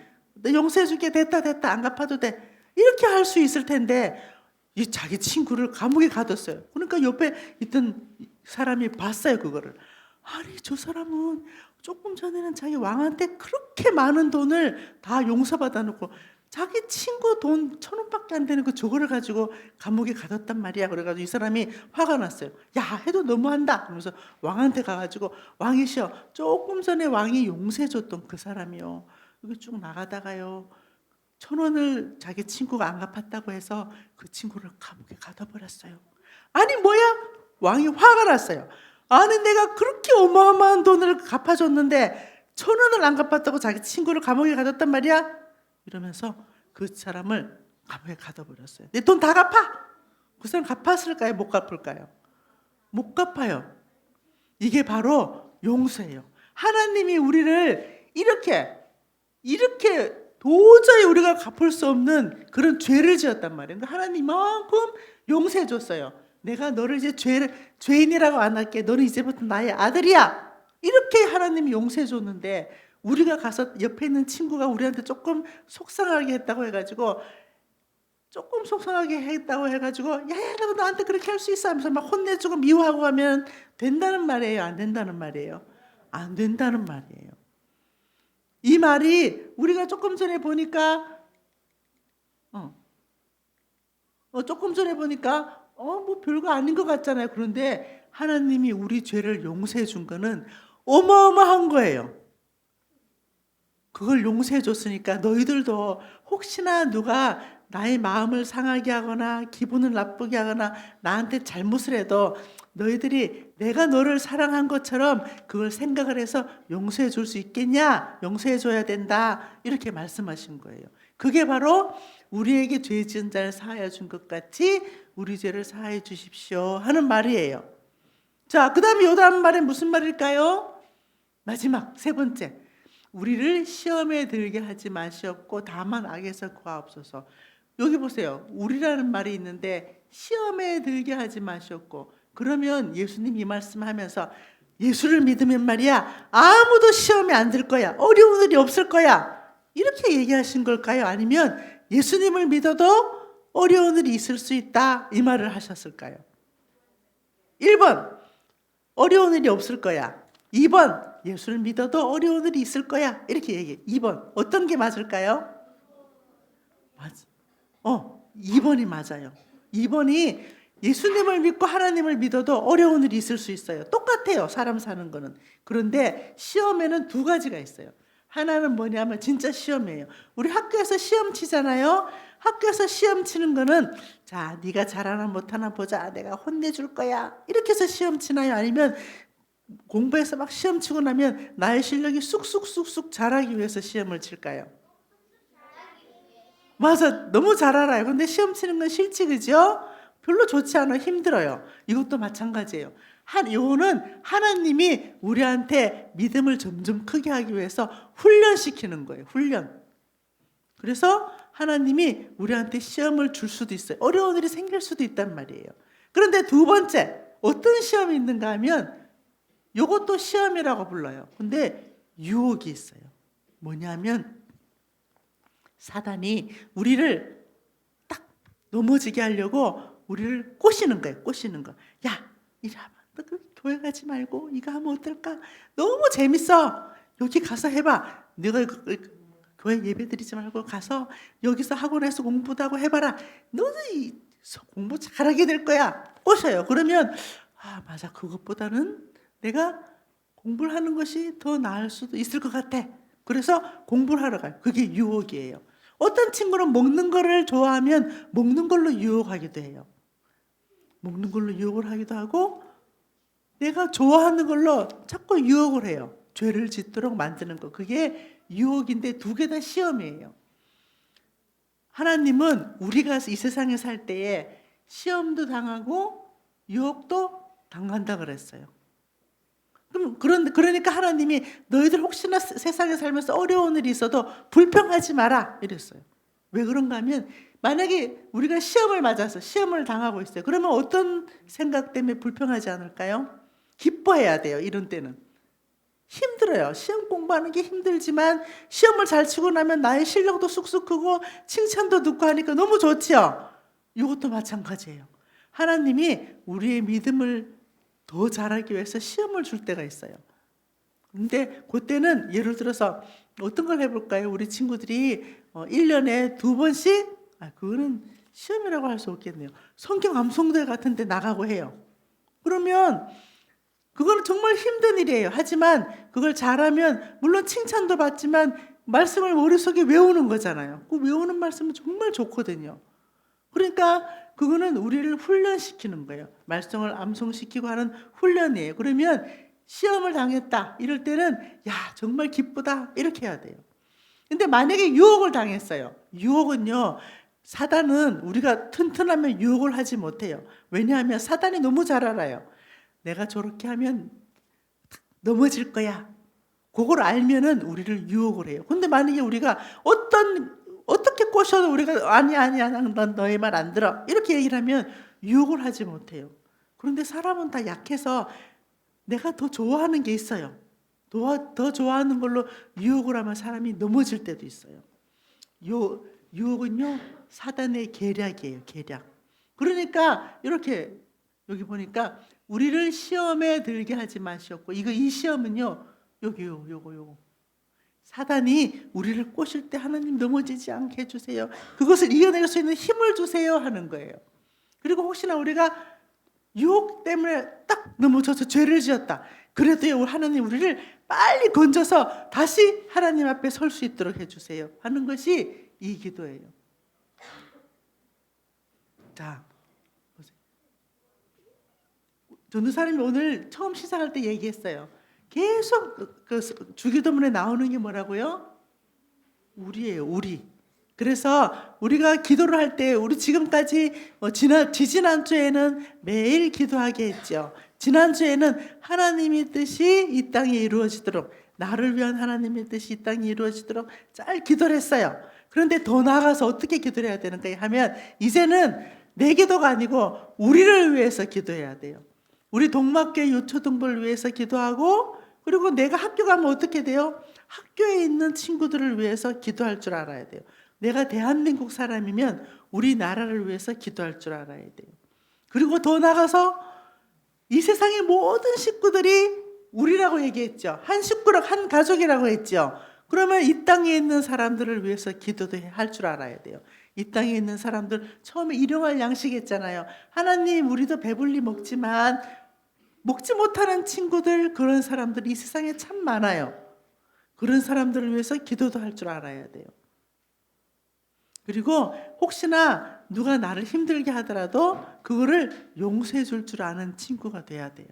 용서해줄게. 됐다. 안 갚아도 돼. 이렇게 할 수 있을 텐데 이 자기 친구를 감옥에 가뒀어요. 그러니까 옆에 있던 사람이 봤어요. 그거를. 아니 저 사람은 조금 전에는 자기 왕한테 그렇게 많은 돈을 다 용서받아 놓고 자기 친구 돈 1,000원밖에 안 되는 그 저거를 가지고 감옥에 가뒀단 말이야. 그래가지고 이 사람이 화가 났어요. 야, 해도 너무한다. 그러면서 왕한테 가가지고 왕이시여, 조금 전에 왕이 용서해줬던 그 사람이요, 여기 쭉 나가다가요 1,000원을 자기 친구가 안 갚았다고 해서 그 친구를 감옥에 가둬버렸어요. 아니 뭐야? 왕이 화가 났어요. 아니 내가 그렇게 어마어마한 돈을 갚아줬는데 1,000원을 안 갚았다고 자기 친구를 감옥에 가뒀단 말이야? 이러면서 그 사람을 감옥에 가둬버렸어요. 내 돈 다 갚아! 그 사람 갚았을까요? 못 갚을까요? 못 갚아요. 이게 바로 용서예요. 하나님이 우리를 이렇게 도저히 우리가 갚을 수 없는 그런 죄를 지었단 말이에요. 근데 하나님만큼 용서해 줬어요. 내가 너를 이제 죄인이라고 안 할게. 너는 이제부터 나의 아들이야. 이렇게 하나님이 용서해 줬는데 우리가 가서 옆에 있는 친구가 우리한테 조금 속상하게 했다고 해가지고 야야 너 나한테 그렇게 할 수 있어 하면서 막 혼내주고 미워하고 하면 된다는 말이에요? 안 된다는 말이에요? 안 된다는 말이에요. 이 말이 우리가 조금 전에 보니까 뭐 별거 아닌 것 같잖아요. 그런데 하나님이 우리 죄를 용서해 준 거는 어마어마한 거예요. 그걸 용서해 줬으니까 너희들도 혹시나 누가 나의 마음을 상하게 하거나 기분을 나쁘게 하거나 나한테 잘못을 해도 너희들이 내가 너를 사랑한 것처럼 그걸 생각을 해서 용서해 줄 수 있겠냐? 용서해 줘야 된다. 이렇게 말씀하신 거예요. 그게 바로 우리에게 죄 지은 자를 사하여 준 것 같이 우리 죄를 사하여 주십시오 하는 말이에요. 자, 그 다음에 요 다음 말은 무슨 말일까요? 마지막 세 번째, 우리를 시험에 들게 하지 마시옵고 다만 악에서 구하옵소서. 여기 보세요. 우리라는 말이 있는데 시험에 들게 하지 마시옵고, 그러면 예수님 이 말씀하면서 예수를 믿으면 말이야 아무도 시험에 안 들 거야, 어려운 일이 없을 거야, 이렇게 얘기하신 걸까요? 아니면 예수님을 믿어도 어려운 일이 있을 수 있다 이 말을 하셨을까요? 1번 어려운 일이 없을 거야, 2번 예수를 믿어도 어려운 일이 있을 거야 이렇게 얘기해. 2번 어떤 게 맞을까요? 2번이 맞아요. 2번이 예수님을 믿고 하나님을 믿어도 어려운 일이 있을 수 있어요. 똑같아요, 사람 사는 거는. 그런데 시험에는 두 가지가 있어요. 하나는 뭐냐면 진짜 시험이에요. 우리 학교에서 시험 치잖아요. 학교에서 시험 치는 거는 자, 네가 잘하나 못하나 보자, 내가 혼내줄 거야, 이렇게 해서 시험 치나요? 아니면 공부해서 막 시험 치고 나면 나의 실력이 쑥쑥쑥쑥 자라기 위해서 시험을 칠까요? 맞아, 너무 잘 알아요. 근데 시험 치는 건 싫지, 그죠? 별로 좋지 않아, 힘들어요. 이것도 마찬가지예요. 요거는 하나님이 우리한테 믿음을 점점 크게 하기 위해서 훈련시키는 거예요. 훈련. 그래서 하나님이 우리한테 시험을 줄 수도 있어요. 어려운 일이 생길 수도 있단 말이에요. 그런데 두 번째, 어떤 시험이 있는가 하면 요것도 시험이라고 불러요. 근데 유혹이 있어요. 뭐냐면 사단이 우리를 딱 넘어지게 하려고 우리를 꼬시는 거예요. 꼬시는 거. 야, 이리 와봐. 너 교회 가지 말고 이거 하면 어떨까? 너무 재밌어. 여기 가서 해봐. 네가 교회 예배 드리지 말고 가서 여기서 학원에서 공부도 하고 해봐라. 너는 공부 잘하게 될 거야. 꼬셔요. 그러면 맞아, 그것보다는 내가 공부를 하는 것이 더 나을 수도 있을 것 같아. 그래서 공부를 하러 가요. 그게 유혹이에요. 어떤 친구는 먹는 거를 좋아하면 먹는 걸로 유혹하기도 해요. 먹는 걸로 유혹을 하기도 하고 내가 좋아하는 걸로 자꾸 유혹을 해요. 죄를 짓도록 만드는 거. 그게 유혹인데 두 개 다 시험이에요. 하나님은 우리가 이 세상에 살 때에 시험도 당하고 유혹도 당한다 그랬어요. 그러니까 하나님이 너희들 혹시나 세상에 살면서 어려운 일이 있어도 불평하지 마라 이랬어요. 왜 그런가 하면 만약에 우리가 시험을 맞아서 시험을 당하고 있어요. 그러면 어떤 생각 때문에 불평하지 않을까요? 기뻐해야 돼요. 이런 때는. 힘들어요. 시험 공부하는 게 힘들지만 시험을 잘 치고 나면 나의 실력도 쑥쑥 크고 칭찬도 듣고 하니까 너무 좋지요. 이것도 마찬가지예요. 하나님이 우리의 믿음을 더 잘하기 위해서 시험을 줄 때가 있어요. 근데 그때는 예를 들어서 어떤 걸 해볼까요? 우리 친구들이 1년에 2번씩, 그거는 시험이라고 할 수 없겠네요. 성경 암송대 같은 데 나가고 해요. 그러면 그거는 정말 힘든 일이에요. 하지만 그걸 잘하면 물론 칭찬도 받지만 말씀을 머릿속에 외우는 거잖아요. 그 외우는 말씀은 정말 좋거든요. 그러니까 그거는 우리를 훈련시키는 거예요. 말씀을 암송시키고 하는 훈련이에요. 그러면 시험을 당했다 이럴 때는 야 정말 기쁘다 이렇게 해야 돼요. 근데 만약에 유혹을 당했어요. 유혹은요, 사단은 우리가 튼튼하면 유혹을 하지 못해요. 왜냐하면 사단이 너무 잘 알아요. 내가 저렇게 하면 넘어질 거야. 그걸 알면은 우리를 유혹을 해요. 근데 만약에 우리가 어떻게 꼬셔도 우리가 아니야 난 너의 말 안 들어 이렇게 얘기를 하면 유혹을 하지 못해요. 그런데 사람은 다 약해서 내가 더 좋아하는 게 있어요. 더 좋아하는 걸로 유혹을 하면 사람이 넘어질 때도 있어요. 유혹은요 사단의 계략이에요. 계략. 그러니까 이렇게 여기 보니까 우리를 시험에 들게 하지 마시옵고, 이 시험은요 요거 사단이 우리를 꼬실 때 하나님 넘어지지 않게 해주세요. 그것을 이겨낼 수 있는 힘을 주세요 하는 거예요. 그리고 혹시나 우리가 유혹 때문에 딱 넘어져서 죄를 지었다. 그래도 하나님 우리를 빨리 건져서 다시 하나님 앞에 설 수 있도록 해주세요 하는 것이 이 기도예요. 자, 보세요. 전도사님이 오늘 처음 시작할 때 얘기했어요. 계속 그 주기도문에 나오는 게 뭐라고요? 우리예요, 우리. 그래서 우리가 기도를 할 때 우리 지금까지 지지난주에는 매일 기도하게 했죠. 지난주에는 하나님의 뜻이 이 땅에 이루어지도록, 나를 위한 하나님의 뜻이 이 땅에 이루어지도록 잘 기도를 했어요. 그런데 더 나아가서 어떻게 기도를 해야 되는가 하면 이제는 내 기도가 아니고 우리를 위해서 기도해야 돼요. 우리 동막교회 유초등부를 위해서 기도하고, 그리고 내가 학교 가면 어떻게 돼요? 학교에 있는 친구들을 위해서 기도할 줄 알아야 돼요. 내가 대한민국 사람이면 우리나라를 위해서 기도할 줄 알아야 돼요. 그리고 더 나가서 이 세상의 모든 식구들이 우리라고 얘기했죠. 한 식구랑 한 가족이라고 했죠. 그러면 이 땅에 있는 사람들을 위해서 기도도 할 줄 알아야 돼요. 이 땅에 있는 사람들, 처음에 일용할 양식 했잖아요. 하나님 우리도 배불리 먹지만 먹지 못하는 친구들, 그런 사람들이 이 세상에 참 많아요. 그런 사람들을 위해서 기도도 할 줄 알아야 돼요. 그리고 혹시나 누가 나를 힘들게 하더라도 그거를 용서해 줄 아는 친구가 돼야 돼요.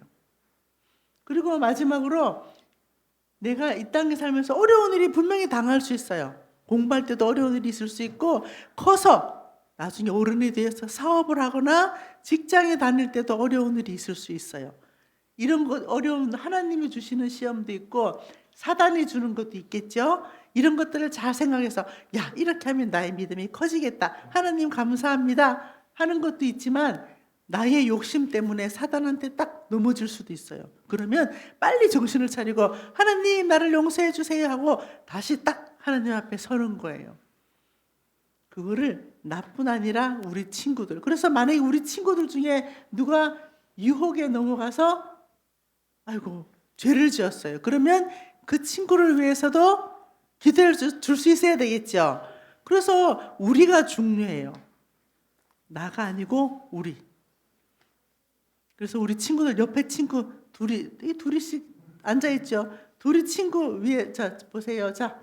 그리고 마지막으로 내가 이 땅에 살면서 어려운 일이 분명히 당할 수 있어요. 공부할 때도 어려운 일이 있을 수 있고, 커서 나중에 어른이 되어서 사업을 하거나 직장에 다닐 때도 어려운 일이 있을 수 있어요. 이런 것, 어려운 하나님이 주시는 시험도 있고 사단이 주는 것도 있겠죠. 이런 것들을 잘 생각해서 야, 이렇게 하면 나의 믿음이 커지겠다, 하나님 감사합니다 하는 것도 있지만, 나의 욕심 때문에 사단한테 딱 넘어질 수도 있어요. 그러면 빨리 정신을 차리고 하나님 나를 용서해 주세요 하고 다시 딱 하나님 앞에 서는 거예요. 그거를 나뿐 아니라 우리 친구들, 그래서 만약에 우리 친구들 중에 누가 유혹에 넘어가서 아이고 죄를 지었어요. 그러면 그 친구를 위해서도 기도해 줄 수 있어야 되겠죠. 그래서 우리가 중요해요. 나가 아니고 우리. 그래서 우리 친구들 옆에 친구 둘이씩 앉아있죠. 둘이 친구 위에, 자 보세요. 자,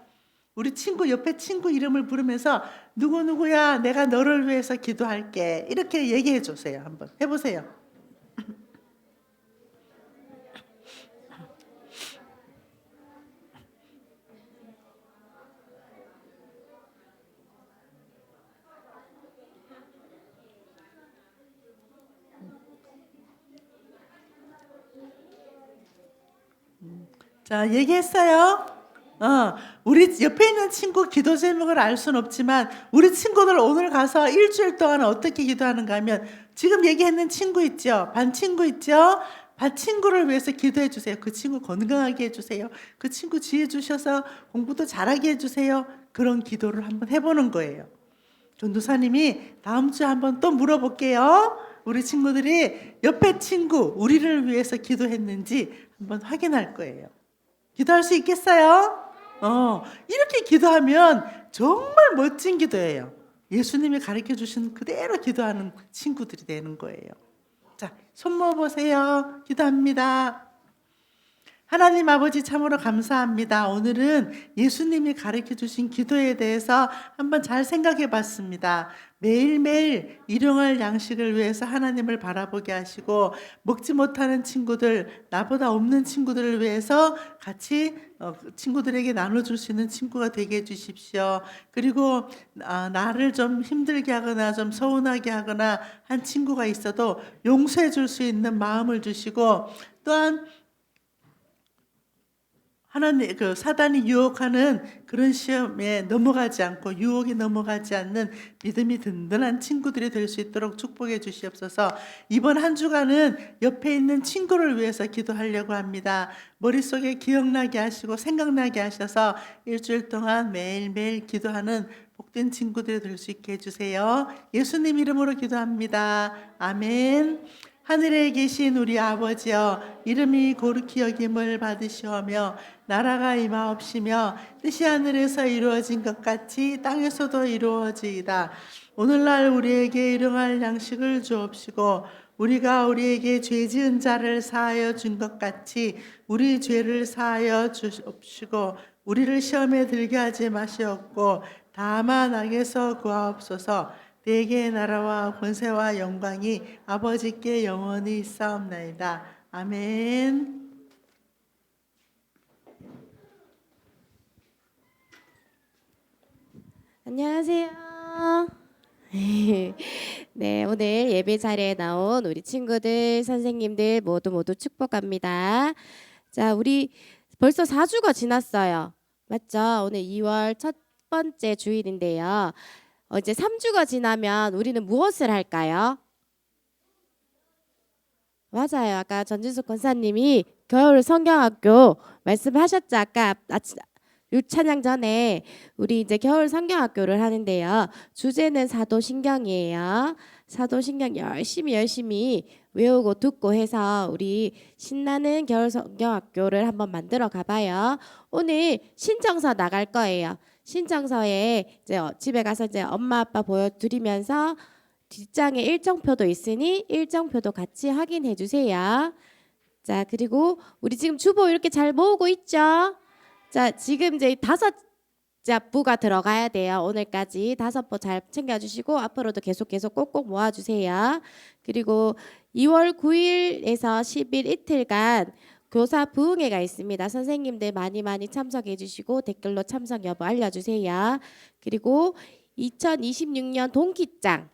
우리 친구 옆에 친구 이름을 부르면서 누구누구야 내가 너를 위해서 기도할게 이렇게 얘기해 주세요. 한번 해보세요. 자, 얘기했어요. 우리 옆에 있는 친구 기도 제목을 알 수는 없지만 우리 친구들 오늘 가서 일주일 동안 어떻게 기도하는가 하면 지금 얘기했는 친구 있죠. 반 친구 있죠. 반 친구를 위해서 기도해 주세요. 그 친구 건강하게 해주세요. 그 친구 지혜 주셔서 공부도 잘하게 해주세요. 그런 기도를 한번 해보는 거예요. 전도사님이 다음 주에 한번 또 물어볼게요. 우리 친구들이 옆에 친구 우리를 위해서 기도했는지 한번 확인할 거예요. 기도할 수 있겠어요? 이렇게 기도하면 정말 멋진 기도예요. 예수님이 가르쳐 주신 그대로 기도하는 친구들이 되는 거예요. 자, 손 모아보세요. 기도합니다. 하나님 아버지 참으로 감사합니다. 오늘은 예수님이 가르쳐 주신 기도에 대해서 한번 잘 생각해 봤습니다. 매일매일 일용할 양식을 위해서 하나님을 바라보게 하시고 먹지 못하는 친구들, 나보다 없는 친구들을 위해서 같이 친구들에게 나눠줄 수 있는 친구가 되게 해주십시오. 그리고 나를 좀 힘들게 하거나 좀 서운하게 하거나 한 친구가 있어도 용서해 줄 수 있는 마음을 주시고 또한 하나님 사단이 유혹하는 그런 시험에 넘어가지 않고 유혹에 넘어가지 않는 믿음이 든든한 친구들이 될 수 있도록 축복해 주시옵소서. 이번 한 주간은 옆에 있는 친구를 위해서 기도하려고 합니다. 머릿속에 기억나게 하시고 생각나게 하셔서 일주일 동안 매일매일 기도하는 복된 친구들이 될 수 있게 해주세요. 예수님 이름으로 기도합니다. 아멘. 하늘에 계신 우리 아버지여, 이름이 거룩히 여김을 받으시오며 나라가 임하옵시며 뜻이 하늘에서 이루어진 것 같이 땅에서도 이루어지이다. 오늘날 우리에게 일용할 양식을 주옵시고 우리가 우리에게 죄 지은 자를 사하여 준 것 같이 우리 죄를 사하여 주옵시고 우리를 시험에 들게 하지 마시옵고 다만 악에서 구하옵소서. 내게 나라와 권세와 영광이 아버지께 영원히 있사옵나이다. 아멘. 안녕하세요. 네, 오늘 예배 자리에 나온 우리 친구들, 선생님들 모두 축복합니다. 자, 우리 벌써 4주가 지났어요. 맞죠? 오늘 2월 첫 번째 주일인데요. 이제 3주가 지나면 우리는 무엇을 할까요? 맞아요. 아까 전진숙 권사님이 겨울 성경학교 말씀하셨죠. 아까 찬양 전에 우리 이제 겨울 성경학교를 하는데요. 주제는 사도신경이에요. 사도신경 열심히 외우고 듣고 해서 우리 신나는 겨울 성경학교를 한번 만들어 가봐요. 오늘 신청서 나갈 거예요. 신청서에 이제 집에 가서 이제 엄마 아빠 보여드리면서 뒷장에 일정표도 있으니 일정표도 같이 확인해 주세요. 자, 그리고 우리 지금 주보 이렇게 잘 모으고 있죠? 자, 지금 이제 5부가 들어가야 돼요. 오늘까지 5부 잘 챙겨주시고 앞으로도 계속 꼭꼭 모아주세요. 그리고 2월 9일에서 10일 이틀간 교사 부흥회가 있습니다. 선생님들 많이 참석해 주시고 댓글로 참석 여부 알려주세요. 그리고 2026년 동기장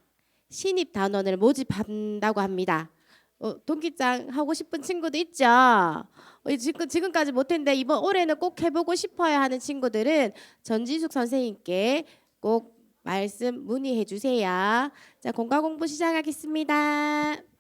신입 단원을 모집한다고 합니다. 동기장 하고 싶은 친구도 있죠? 지금까지 못했는데 이번 올해는 꼭 해보고 싶어요 하는 친구들은 전지숙 선생님께 꼭 말씀 문의해 주세요. 자, 공과 공부 시작하겠습니다.